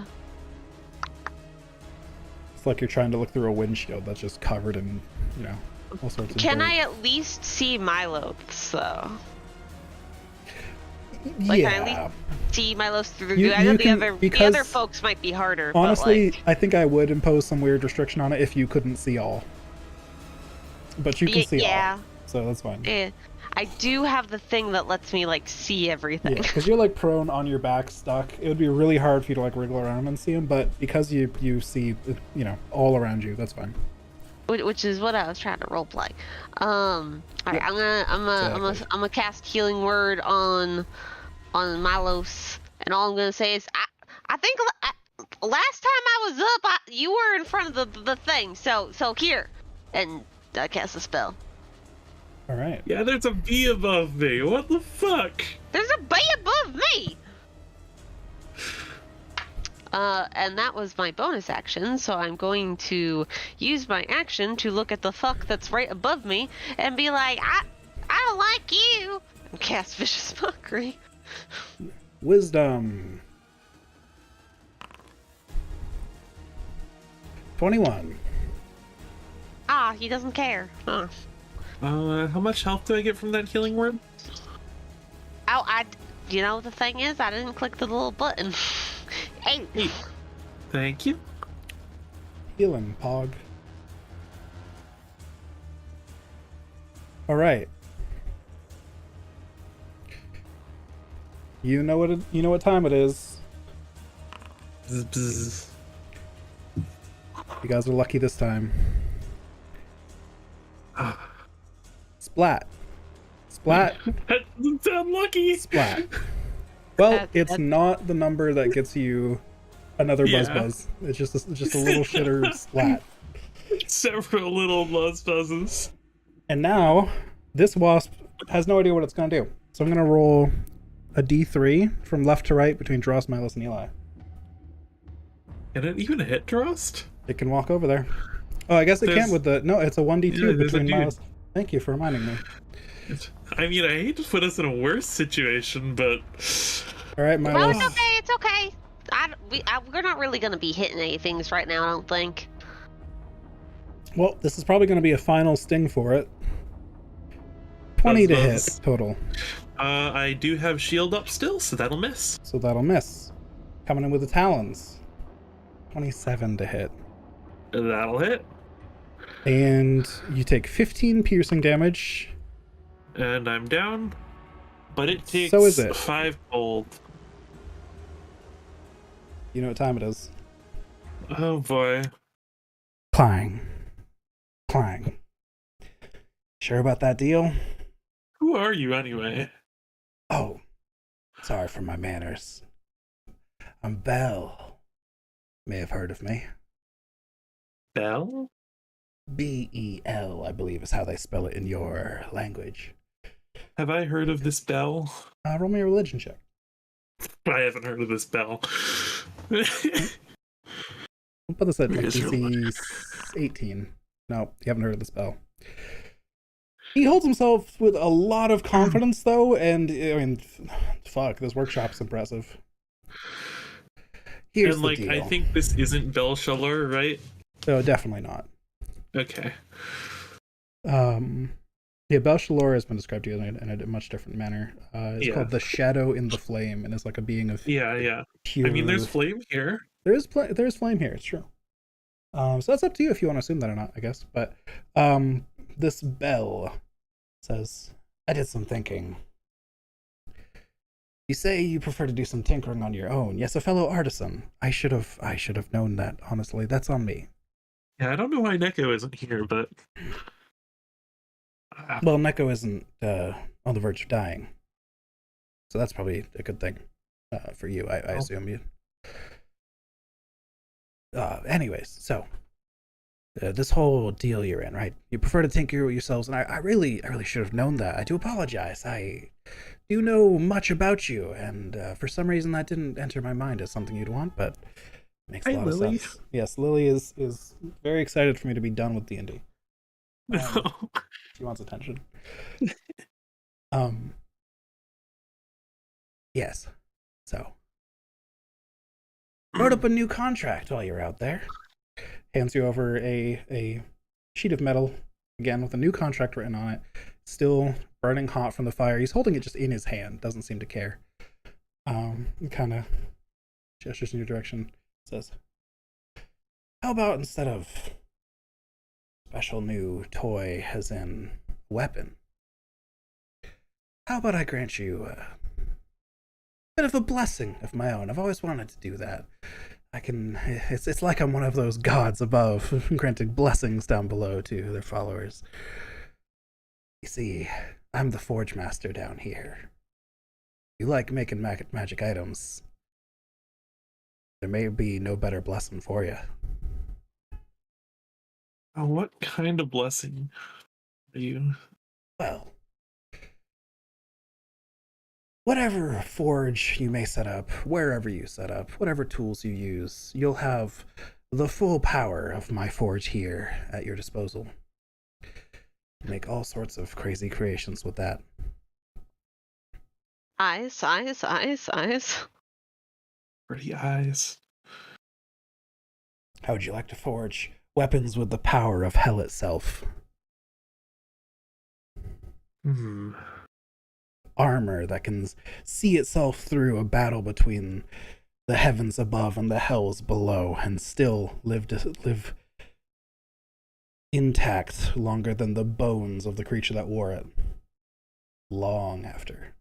It's like you're trying to look through a windshield that's just covered in, you know, all sorts of. Can dirt. I at least see Milos though? Like, yeah. can I at least see Milos through? You- I know you the can- other because folks might be harder. Honestly, but like, I think I would impose some weird restriction on it if you couldn't see all. But you can see yeah, all, so that's fine. Yeah, I do have the thing that lets me like see everything. because you're like prone on your back, stuck. It would be really hard for you to like wriggle around and see him, but because you see, you know, all around you, that's fine. Which is what I was trying to roleplay. All right, I'm gonna cast Healing Word on Milos, and all I'm gonna say is I think last time I was up, you were in front of the thing. So here, and I cast a spell. All right. Yeah, there's a bee above me. What the fuck? There's a bee above me. And that was my bonus action, so I'm going to use my action to look at the fuck that's right above me and be like, I don't like you, and cast Vicious Mockery. Wisdom. 21. Ah, he doesn't care. Huh. How much health do I get from that healing word? Oh, you know, the thing is, I didn't click the little button. Hey. Thank you. Healing, Pog. All right. You know what time it is. Bzz, bzz. You guys are lucky this time. Splat. Splat. That doesn't sound lucky. Splat. Well, it's That's- not the number that gets you another Yeah. buzz. It's just a little shitter splat. Several little buzz buzzes. And now this wasp has no idea what it's gonna do. So I'm gonna roll a d3 from left to right between Dross, Milos, and Eli. Can it even hit Drost? It can walk over there. Oh, I guess it There's- can't with the... No, it's a 1d2 Yeah, there's a between dude. Milos. Thank you for reminding me. I mean, I hate to put us in a worse situation, but All right, No, Milos. it's okay. It's okay. We're not really gonna be hitting any things right now. I don't think. Well, this is probably going to be a final sting for it. 20 to hit Buzz. total. I do have shield up still, so that'll miss. So that'll miss. Coming in with the talons. 27 to hit. That'll hit. And you take 15 piercing damage. And I'm down. But it takes So is it. 5 gold. You know what time it is. Oh boy. Clang. Clang. Sure about that deal? Who are you anyway? Oh, sorry for my manners. I'm Bell. May have heard of me. Bell? Bel, I believe, is how they spell it in your language. Have I heard of this Bell? Roll me a religion check. I haven't heard of this Bell. We'll put this at like Is your DC 18. No, you haven't heard of the spell. He holds himself with a lot of confidence, though, and I mean, fuck, this workshop's impressive. Here's And the like, deal. I think this isn't Bell Shuller, right? So definitely not. Okay. Yeah, Belshalor has been described to you in a much different manner. It's Yeah. called the Shadow in the Flame, and it's like a being of Yeah. pure. I mean, there's flame here. There's flame here. It's true. So that's up to you if you want to assume that or not, I guess. But this bell says, "I did some thinking. You say you prefer to do some tinkering on your own. Yes, a fellow artisan. I should have known that. Honestly, that's on me. Yeah, I don't know why Neko isn't here, but Well, Neko isn't on the verge of dying, so that's probably a good thing for you. I assume you. Anyways, so this whole deal you're in, right? You prefer to tinker yourselves, and I really should have known that. I do apologize. I do know much about you, and for some reason that didn't enter my mind as something you'd want, but it makes a Hi, lot Lily. of sense. Yes, Lily is very excited for me to be done with D&D. She wants attention. Yes. So wrote up a new contract while you're out there. Hands you over a sheet of metal, again with a new contract written on it, still burning hot from the fire. He's holding it just in his hand, doesn't seem to care. Kind of gestures in your direction, says, "How about instead of special new toy as in weapon, how about I grant you a bit of a blessing of my own? I've always wanted to do that. It's like I'm one of those gods above, granting blessings down below to their followers. You see, I'm the Forge Master down here. You like making magic items. There may be no better blessing for you." Oh, what kind of blessing are you? Well, whatever forge you may set up, wherever you set up, whatever tools you use, you'll have the full power of my forge here at your disposal. Make all sorts of crazy creations with that. Eyes. Pretty eyes. How would you like to forge weapons with the power of hell itself? Armor that can see itself through a battle between the heavens above and the hells below, and still live intact longer than the bones of the creature that wore it. Long after.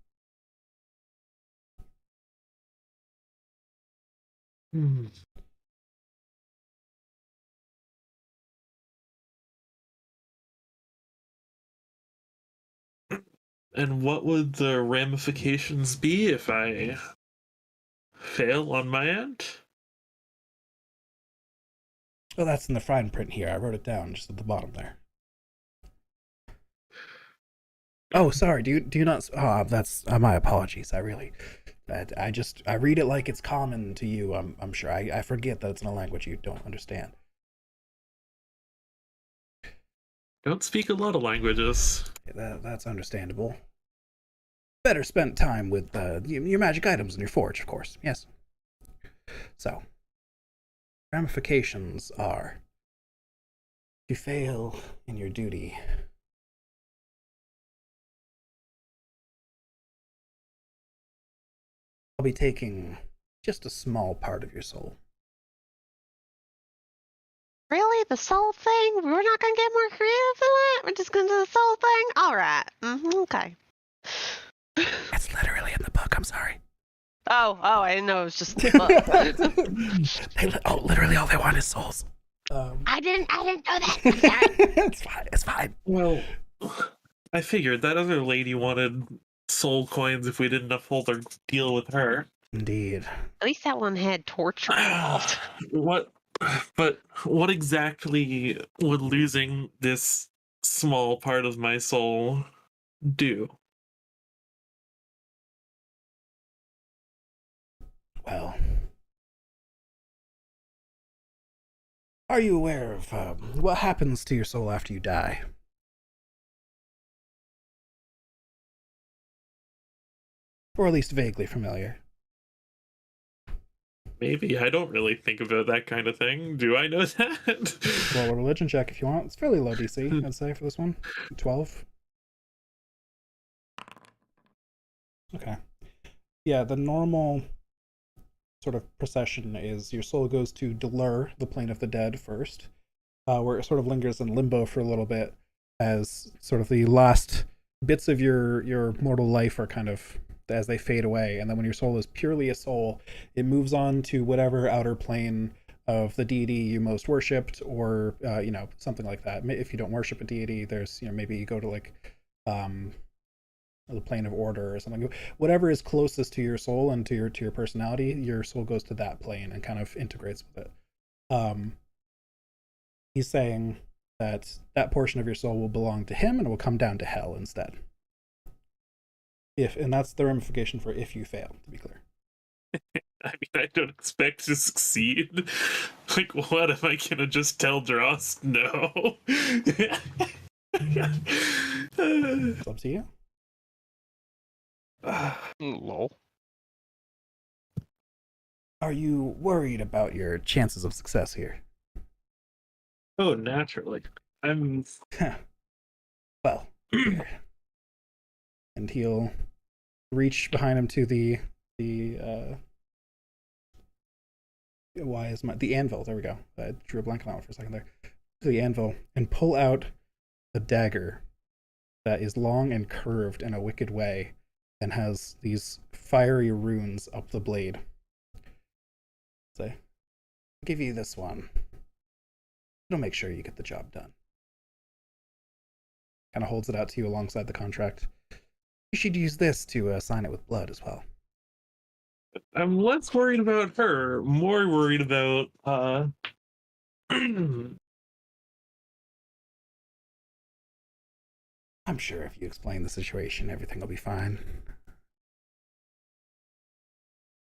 And what would the ramifications be if I fail on my end? Well, that's in the fine print here. I wrote it down just at the bottom there. Oh, sorry. Do you not? Oh, that's my apologies. I read it like it's common to you. I'm sure. I forget that it's in a language you don't understand. Don't speak a lot of languages. That's understandable. Better spent time with your magic items in your forge, of course. Yes. So, ramifications are: if you fail in your duty, I'll be taking just a small part of your soul. Really? The soul thing? We're not gonna get more creative than that? We're just gonna do the soul thing? Alright. Okay. It's literally in the book. I'm sorry. Oh, I didn't know it was just Literally all they want is souls. I didn't know that. I'm sorry. It's fine. Well, I figured that other lady wanted soul coins if we didn't uphold our deal with her. Indeed. At least that one had torture involved. But what exactly would losing this small part of my soul do? Well, are you aware of what happens to your soul after you die? Or at least vaguely familiar. Maybe. I don't really think about that kind of thing. Do I know that? Roll a religion check if you want. It's fairly low DC, I'd say, for this one. 12. Okay. Yeah, the normal sort of procession is your soul goes to Delur, the plane of the dead, first, where it sort of lingers in limbo for a little bit as sort of the last bits of your mortal life are kind of as they fade away, and then when your soul is purely a soul, it moves on to whatever outer plane of the deity you most worshipped, or something like that. If you don't worship a deity, there's maybe you go to like the plane of order or something. Whatever is closest to your soul and to your personality, your soul goes to that plane and kind of integrates with it. He's saying that portion of your soul will belong to him and it will come down to hell instead. And that's the ramification for if you fail, to be clear. I mean, I don't expect to succeed. Like, what am I gonna just tell Dross? No. It's up to you. Lol. Are you worried about your chances of success here? Oh, naturally. I'm. Well, and he'll reach behind him to the anvil. There we go. I drew a blank on that one for a second there. To the anvil and pull out a dagger that is long and curved in a wicked way and has these fiery runes up the blade. So, I'll give you this one. It'll make sure you get the job done. Kind of holds it out to you alongside the contract. You should use this to sign it with blood as well. I'm less worried about her, more worried about I'm sure if you explain the situation, everything will be fine.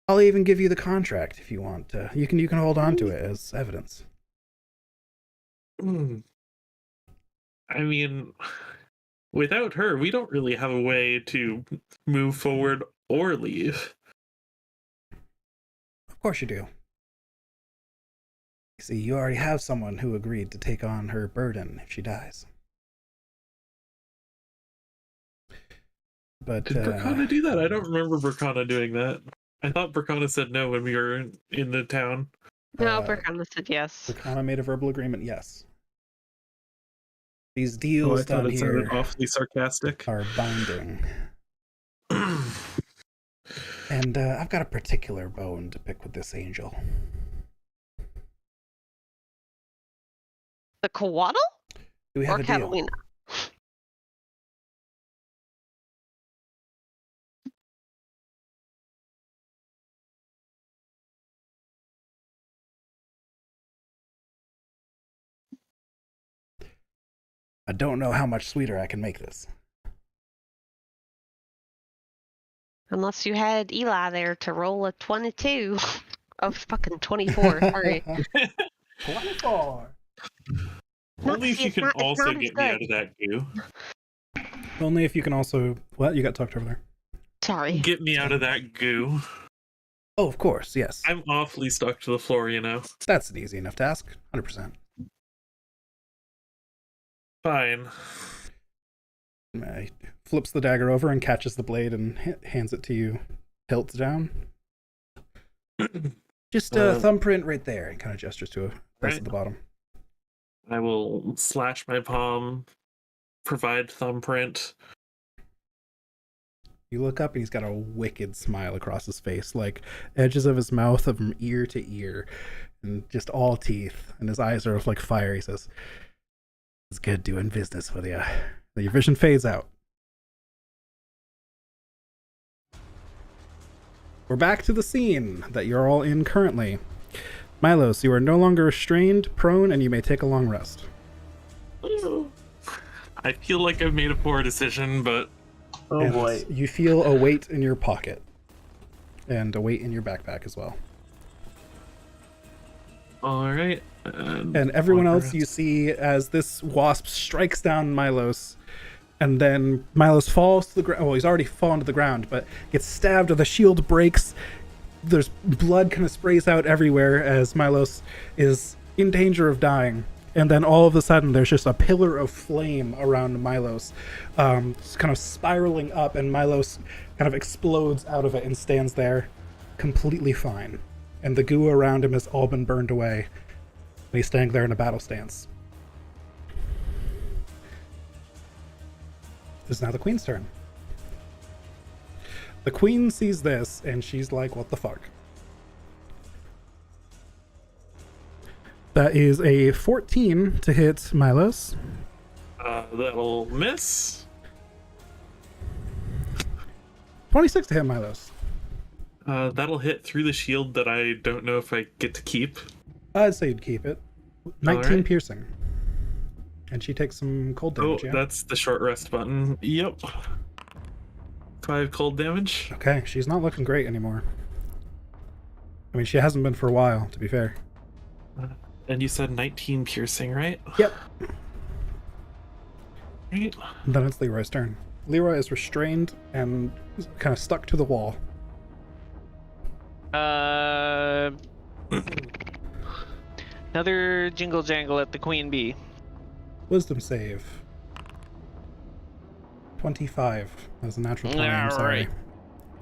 I'll even give you the contract if you want. You can hold on to it as evidence. I mean, without her, we don't really have a way to move forward or leave. Of course you do. You see, you already have someone who agreed to take on her burden if she dies. But did Bracana do that? I don't remember Bracana doing that. I thought Bracana said no when we were in the town. No, Bracana said yes. Bracana made a verbal agreement, yes. These Oh, I deals thought down it sounded here awfully sarcastic. are binding. And I've got a particular bone to pick with this angel. The Coatl Do we have or a deal? Catalina? I don't know how much sweeter I can make this. Unless you had Eli there to roll a 22. Oh, fucking 24. Sorry. 24. Only if see, you it's can not- it's also not as get me good. out of that goo. Only if you can also... What? You got tucked over there. Sorry. Get me out of that goo. Oh, of course, yes. I'm awfully stuck to the floor, you know. That's an easy enough task. 100%. Fine. He flips the dagger over and catches the blade and hands it to you. Hilts down. Just a thumbprint right there. He kind of gestures to a place Right. at the bottom. I will slash my palm, provide thumbprint. You look up and he's got a wicked smile across his face, like edges of his mouth from ear to ear, and just all teeth. And his eyes are like fire. He says, "It's good doing business with you." Then your vision fades out. We're back to the scene that you're all in currently. Milos, you are no longer restrained, prone, and you may take a long rest. I feel like I've made a poor decision, but Oh And boy. you feel a weight in your pocket. And a weight in your backpack as well. alright. And everyone else you see as this wasp strikes down Milos, and then Milos falls to the ground. Well, he's already fallen to the ground, but gets stabbed, the shield breaks. There's blood kind of sprays out everywhere as Milos is in danger of dying. And then all of a sudden, there's just a pillar of flame around Milos, just kind of spiraling up, and Milos kind of explodes out of it and stands there completely fine. And the goo around him has all been burned away. And he's standing there in a battle stance. This is now the queen's turn. The queen sees this, and she's like, what the fuck? That is a 14 to hit Milos. That'll miss. 26 to hit Milos. That'll hit through the shield that I don't know if I get to keep. I'd say you'd keep it. 19 Alright. piercing. And she takes some cold Oh, damage, yeah? that's the short rest button. Yep. 5 cold damage. Okay, she's not looking great anymore. I mean, she hasn't been for a while, to be fair. And you said 19 piercing, right? Yep. Right. And then it's Leroy's turn. Leroy is restrained and kind of stuck to the wall. Another jingle jangle at the queen bee. Wisdom save. 25. That was a natural 20, I'm sorry. Alright.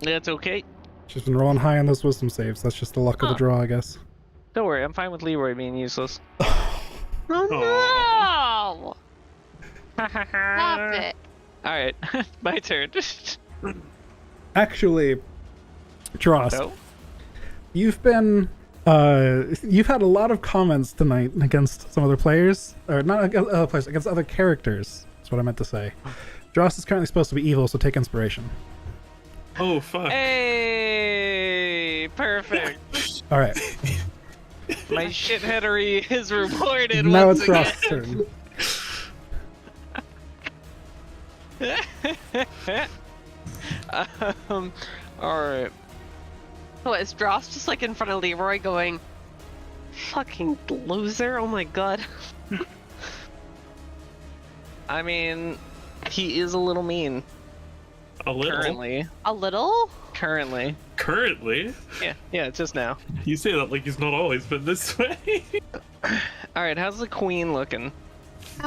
That's okay. She's been rolling high on those wisdom saves. That's just the luck of the draw, I guess. Don't worry, I'm fine with Leroy being useless. Oh no! Stop it. Alright, my turn. Actually, Dross, No? you've been you've had a lot of comments tonight against some other players, or not against other players, against other characters. That's what I meant to say. Dross is currently supposed to be evil, so take inspiration. Oh, fuck. Hey, perfect. All right, My shitheadery is rewarded now once it's again. Dross's turn. Alright. Oh, is Dross just like in front of Leroy going, fucking loser? Oh my god. I mean, he is a little mean. A little. A little? Currently. Currently? Yeah, just now. You say that like he's not always been this way. Alright, how's the queen looking?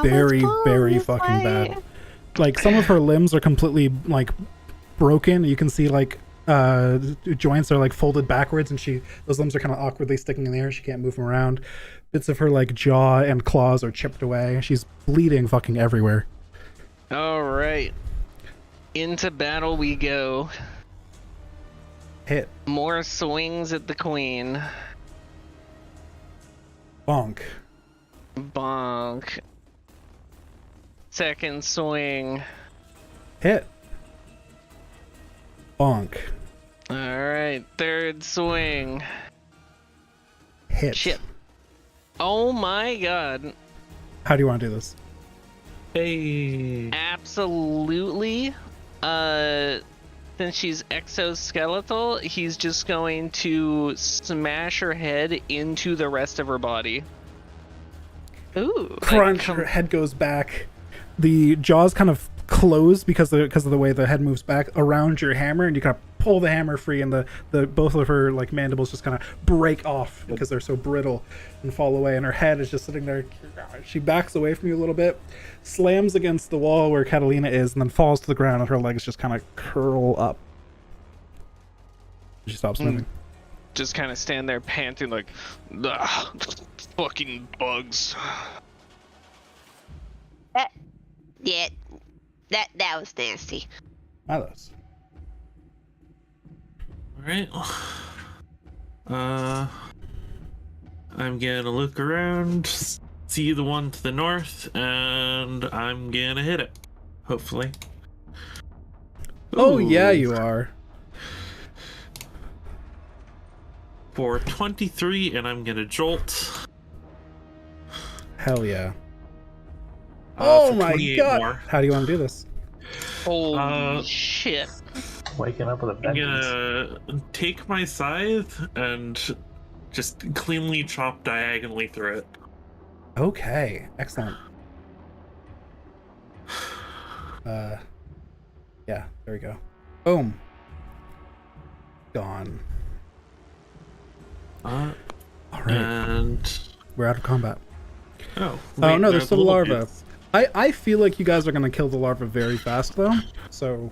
Very, very fucking bad. Like, some of her limbs are completely like broken. You can see like joints are like folded backwards, and those limbs are kind of awkwardly sticking in the air. She can't move them around. Bits of her like jaw and claws are chipped away. She's bleeding fucking everywhere. All right. Into battle we go. Hit. More swings at the queen. Bonk. Bonk. Second swing. Hit. Bonk. All right. Third swing. Hit. Shit. Oh my god. How do you want to do this? Hey. Absolutely. Since she's exoskeletal, he's just going to smash her head into the rest of her body. Ooh. Crunch. Her head goes back. The jaws kind of close because of the way the head moves back around your hammer, and you kind of pull the hammer free, and the both of her like mandibles just kind of break off because they're so brittle and fall away, and her head is just sitting there. She backs away from you a little bit, slams against the wall where Catalina is, and then falls to the ground, and her legs just kind of curl up. She stops moving. Just kind of stand there panting like, "Ugh, fucking bugs." Yeah, that was nasty. Milos. Alright. I'm gonna look around, see the one to the north, and I'm gonna hit it. Hopefully. Oh Ooh. yeah, you are. For 23, and I'm gonna jolt. Hell yeah. For Oh my 28 god. more. How do you want to do this? Holy shit. Waking up with a I'm vengeance. gonna take my scythe and just cleanly chop diagonally through it. Okay, excellent. Yeah, there we go. Boom. Gone. Uh, All right, and we're out of combat. oh Oh no, there's there's still a the little larva. piece. I feel like you guys are gonna kill the larva very fast though, so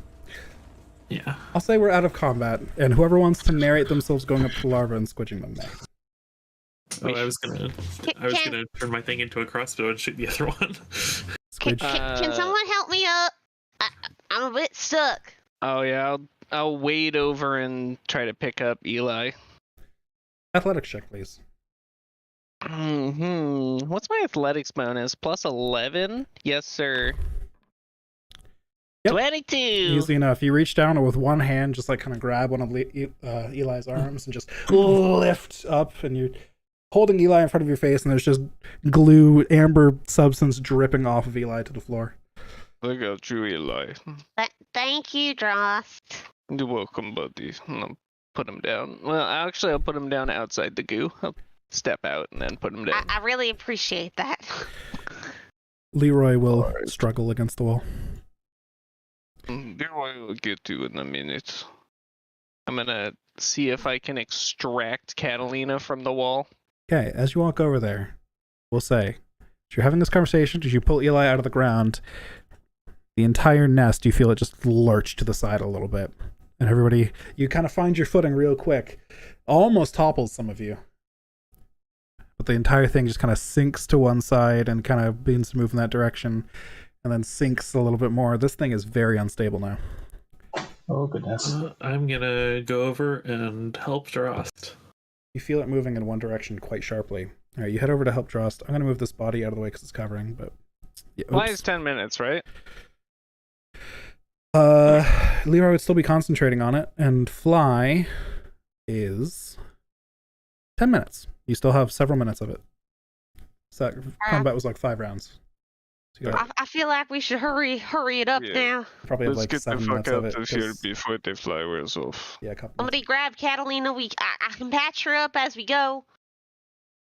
Yeah. I'll say we're out of combat, and whoever wants to narrate themselves going up to the larva and squidging them may. Oh, I was gonna turn my thing into a crossbow and shoot the other one. Can, Squidge. can someone help me up? I'm a bit stuck. Oh yeah, I'll wade over and try to pick up Eli. Athletics check, please. What's my athletics bonus? Plus 11? Yes, sir. Yep. 22. Easy enough. You reach down and with one hand, just like kind of grab one of Eli's arms and just lift up, and you're holding Eli in front of your face, and there's just glue, amber substance dripping off of Eli to the floor. Look at you, Eli. Thank you, Drost. You're welcome, buddy. I'll put him down. Well, actually, I'll put him down outside the goo. I'll step out and then put him down. I really appreciate that. Leroy will struggle against the wall. Leroy will get you in a minute. I'm gonna see if I can extract Catalina from the wall. Okay, as you walk over there, we'll say, as you're having this conversation, as you pull Eli out of the ground, the entire nest, you feel it just lurch to the side a little bit. And everybody, you kind of find your footing real quick. Almost topples some of you. But the entire thing just kind of sinks to one side and kind of begins to move in that direction, and then sinks a little bit more. This thing is very unstable now. Oh, goodness. I'm gonna go over and help Drost. You feel it moving in one direction quite sharply. All right, you head over to help Drost. I'm going to move this body out of the way because it's covering, but... Yeah, Fly is 10 minutes, right? Leroy would still be concentrating on it, and fly is 10 minutes. You still have several minutes of it. So that combat was like 5 rounds. So you got I feel like we should hurry it up Yeah. now. probably have Let's like get the 7 fuck minutes of out it. of here 'cause- before they fly wears off. Yeah, a couple minutes. Somebody grab Catalina. I can patch her up as we go.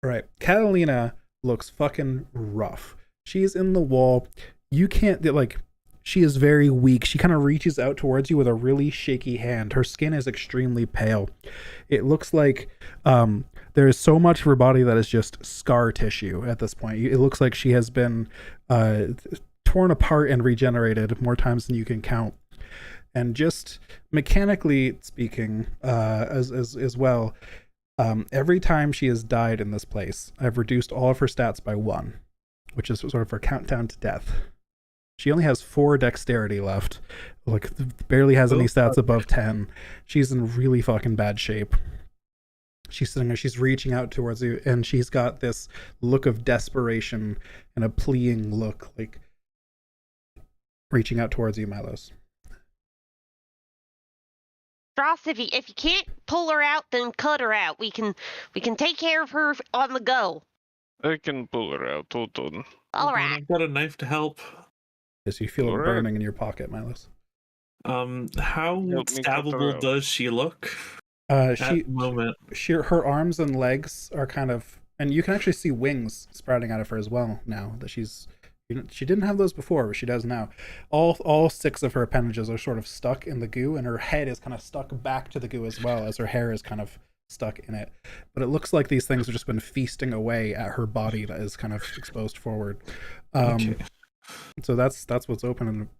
Right. Catalina looks fucking rough. She's in the wall. You can't, like, she is very weak. She kind of reaches out towards you with a really shaky hand. Her skin is extremely pale. It looks like there is so much of her body that is just scar tissue at this point. It looks like she has been torn apart and regenerated more times than you can count. And just mechanically speaking, as well, Every time she has died in this place, I've reduced all of her stats by 1, which is sort of her countdown to death. She only has 4 dexterity left. Like, barely has any stats above 10. She's in really fucking bad shape. She's sitting there, she's reaching out towards you, and she's got this look of desperation and a pleading look, like reaching out towards you, Milos. Dross, if you can't pull her out, then cut her out. We can take care of her on the go. I can pull her out. Hold on. All Hold on, right. I've got a knife to help. As you feel it Alright. burning in your pocket, Milos. How Help me cut her stabbable out. does she look at the moment? Her arms and legs are kind of, and you can actually see wings sprouting out of her as well now that she didn't have those before, but she does now. All 6 of her appendages are sort of stuck in the goo, and her head is kind of stuck back to the goo as well, as her hair is kind of stuck in it. But it looks like these things have just been feasting away at her body that is kind of exposed forward. Okay. So that's what's open.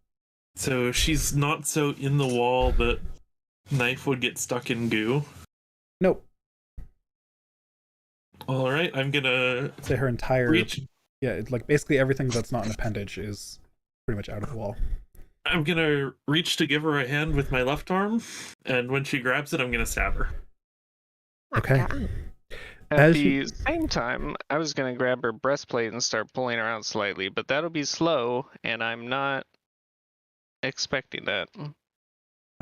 So she's not so in the wall that knife would get stuck in goo. Nope. All right, I'm gonna Say her entire reach. Yeah, like basically everything that's not an appendage is pretty much out of the wall. I'm gonna reach to give her a hand with my left arm, and when she grabs it, I'm gonna stab her. Okay. At As the you- same time, I was gonna grab her breastplate and start pulling her out slightly, but that'll be slow, and I'm not expecting that.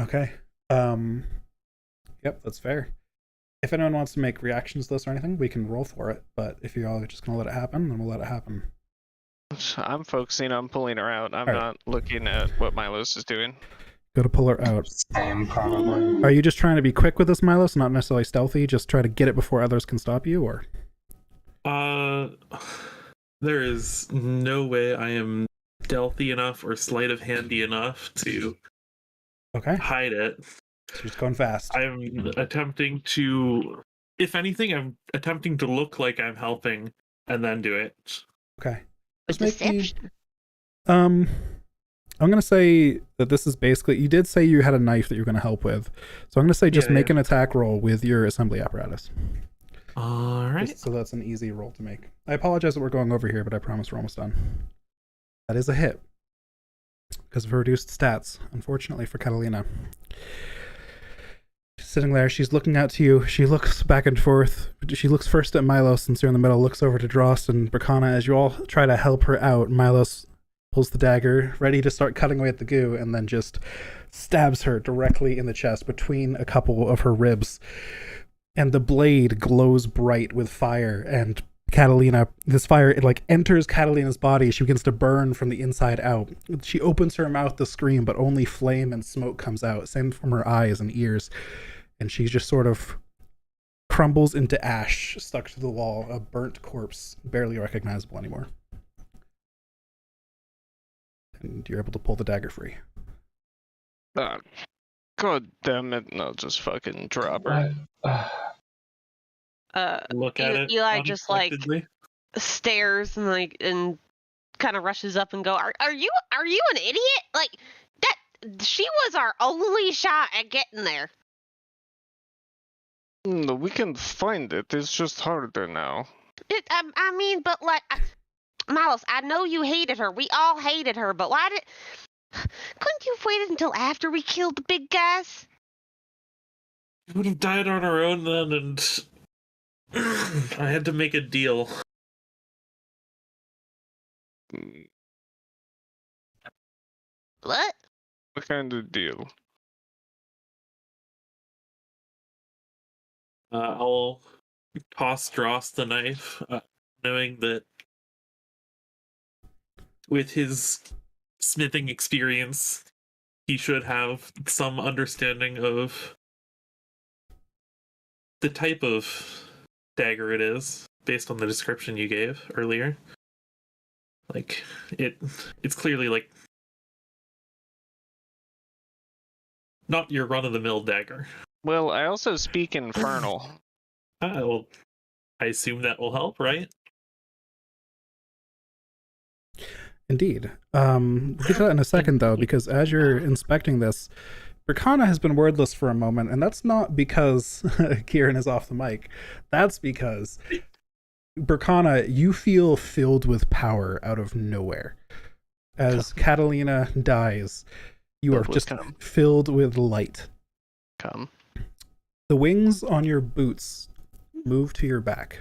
Okay. Yep, that's fair. If anyone wants to make reactions to this or anything, we can roll for it. But if you're all just gonna let it happen, then we'll let it happen. I'm focusing on pulling her out. I'm Alright. not looking at what Milos is doing. Go to pull her out. Same, probably. Are you just trying to be quick with this, Milos? Not necessarily stealthy. Just try to get it before others can stop you, or? There is no way I am stealthy enough or sleight of handy enough to Okay. hide it. She's going fast. I'm attempting to, if anything, I'm attempting to look like I'm helping and then do it. Okay. A Just make me. deception. I'm gonna say that this is basically. You did say you had a knife that you're gonna help with, so I'm gonna say just Yeah, make an attack roll with your assembly apparatus. All right. Just so that's an easy roll to make. I apologize that we're going over here, but I promise we're almost done. That is a hit because of her reduced stats, unfortunately for Catalina. She's sitting there, she's looking out to you. She looks back and forth. She looks first at Milos, since you're in the middle, looks over to Drost and Bracana as you all try to help her out. Milos pulls the dagger, ready to start cutting away at the goo, and then just stabs her directly in the chest between a couple of her ribs. And the blade glows bright with fire, and Catalina, this fire, it like enters Catalina's body. She begins to burn from the inside out. She opens her mouth to scream, but only flame and smoke comes out, same from her eyes and ears. And she just sort of crumbles into ash, stuck to the wall, a burnt corpse, barely recognizable anymore. And you're able to pull the dagger free. Ah, God damn it! No, just fucking drop her. Look at it. Eli just like unexpectedly. stares and kind of rushes up and go, are you an idiot? Like that she was our only shot at getting there. No, we can find it. It's just harder now. I mean, but like, Miles, I know you hated her. We all hated her, but couldn't you have waited until after we killed the big guys? We would have died on our own then, and I had to make a deal. What? What kind of deal? I'll toss Dross the knife, knowing that with his smithing experience, he should have some understanding of the type of dagger it is, based on the description you gave earlier. Like, it's clearly, like, not your run-of-the-mill dagger. Well, I also speak Infernal. Well, I assume that will help, right? Indeed. We'll get to that in a second, though, because as you're inspecting this, Bracana has been wordless for a moment, and that's not because Kieran is off the mic. That's because Bracana, you feel filled with power out of nowhere. As Catalina dies, you are just filled with light. Come. The wings on your boots move to your back.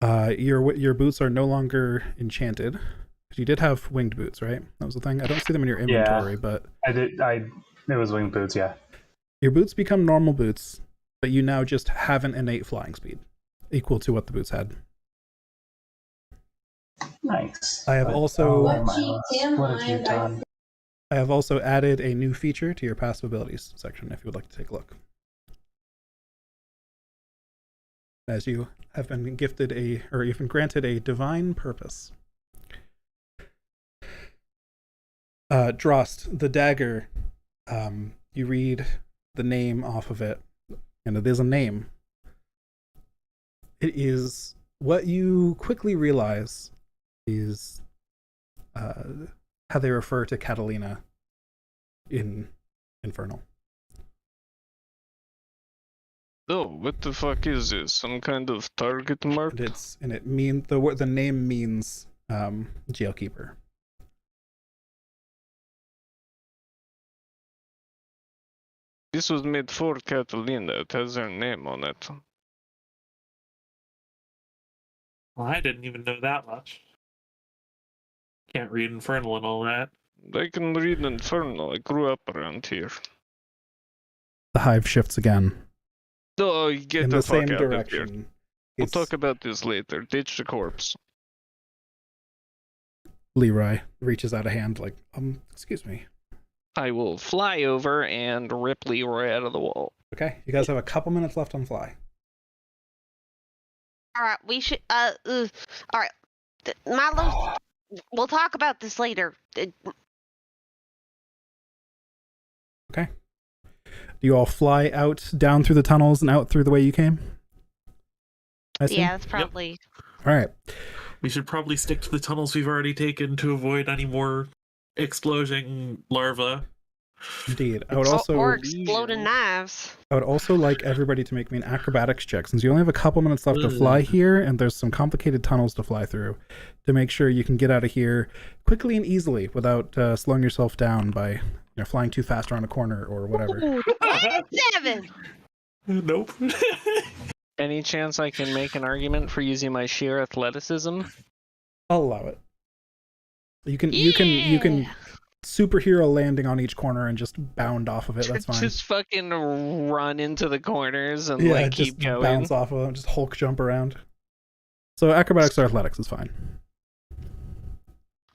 Your boots are no longer enchanted. You did have winged boots, right? That was the thing. I don't see them in your inventory, but I did. It was winged boots. Yeah. Your boots become normal boots, but you now just have an innate flying speed, equal to what the boots had. Nice. I have also. What have you done? I have also added a new feature to your passive abilities section. If you would like to take a look, as you have been gifted you've been granted a divine purpose. Drost, the dagger, you read the name off of it, and it is a name. It is what you quickly realize is how they refer to Catalina in Infernal. Oh, what the fuck is this? Some kind of target mark? The name means jailkeeper. This was made for Catalina. It has her name on it. Well, I didn't even know that much. Can't read Infernal and all that. I can read Infernal. I grew up around here. The hive shifts again. Oh, get in the the fuck same out of here. direction. We'll talk about this later. Ditch the corpse. Leroy reaches out a hand like, excuse me. I will fly over and rip Leroy out of the wall. Okay, you guys have a couple minutes left on fly. All right, we should. All right, Milo. We'll talk about this later. Okay. Do you all fly out, down through the tunnels, and out through the way you came? Yeah, that's probably. Yep. All right. We should probably stick to the tunnels we've already taken to avoid any more exploding larvae. Indeed. I would also or exploding knives. I would also like everybody to make me an acrobatics check, since you only have a couple minutes left to fly here, and there's some complicated tunnels to fly through, to make sure you can get out of here quickly and easily without slowing yourself down by flying too fast around a corner or whatever. Ooh, 7. Nope. Any chance I can make an argument for using my sheer athleticism? I'll allow it. You can superhero landing on each corner and just bound off of it. That's fine. Just fucking run into the corners and just keep going. Bounce off of them, just Hulk jump around. So acrobatics or athletics is fine.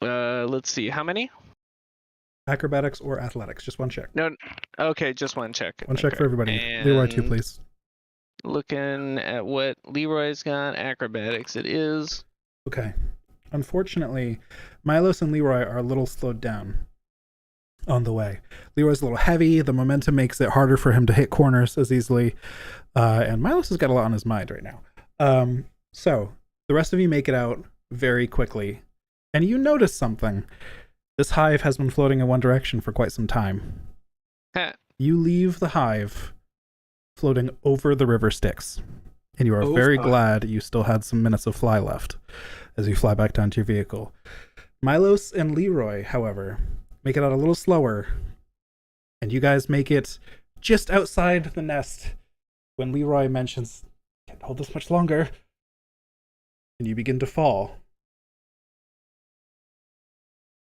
Let's see. How many? Acrobatics or athletics, just one check. No. Okay, just one check. One check for everybody. And Leroy, 2, please. Looking at what Leroy's got, acrobatics it is. Okay. Unfortunately, Milos and Leroy are a little slowed down on the way. Leroy's a little heavy. The momentum makes it harder for him to hit corners as easily. And Milos has got a lot on his mind right now. So the rest of you make it out very quickly. And you notice something. This hive has been floating in one direction for quite some time. You leave the hive floating over the river Styx. And you are very glad you still had some minutes of fly left as you fly back down to your vehicle. Milos and Leroy, however, make it out a little slower. And you guys make it just outside the nest when Leroy mentions, "Can't hold this much longer." And you begin to fall.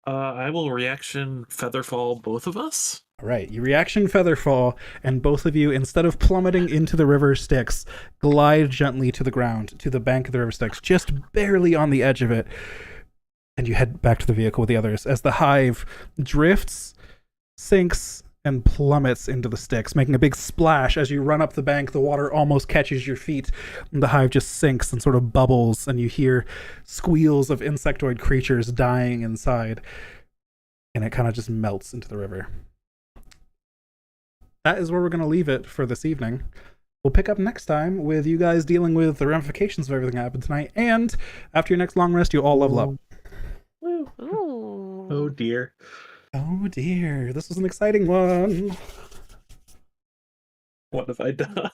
I will reaction Featherfall both of us. All right, you reaction Featherfall, and both of you, instead of plummeting into the river Styx, glide gently to the ground, to the bank of the river Styx, just barely on the edge of it. And you head back to the vehicle with the others as the hive drifts, sinks, and plummets into the Styx, making a big splash. As you run up the bank, the water almost catches your feet, and the hive just sinks and sort of bubbles, and you hear squeals of insectoid creatures dying inside, and it kind of just melts into the river. That is where we're going to leave it for this evening. We'll pick up next time with you guys dealing with the ramifications of everything that happened tonight, and after your next long rest, you'll all level up. Ooh. Oh dear. Oh dear, this was an exciting one. What have I done?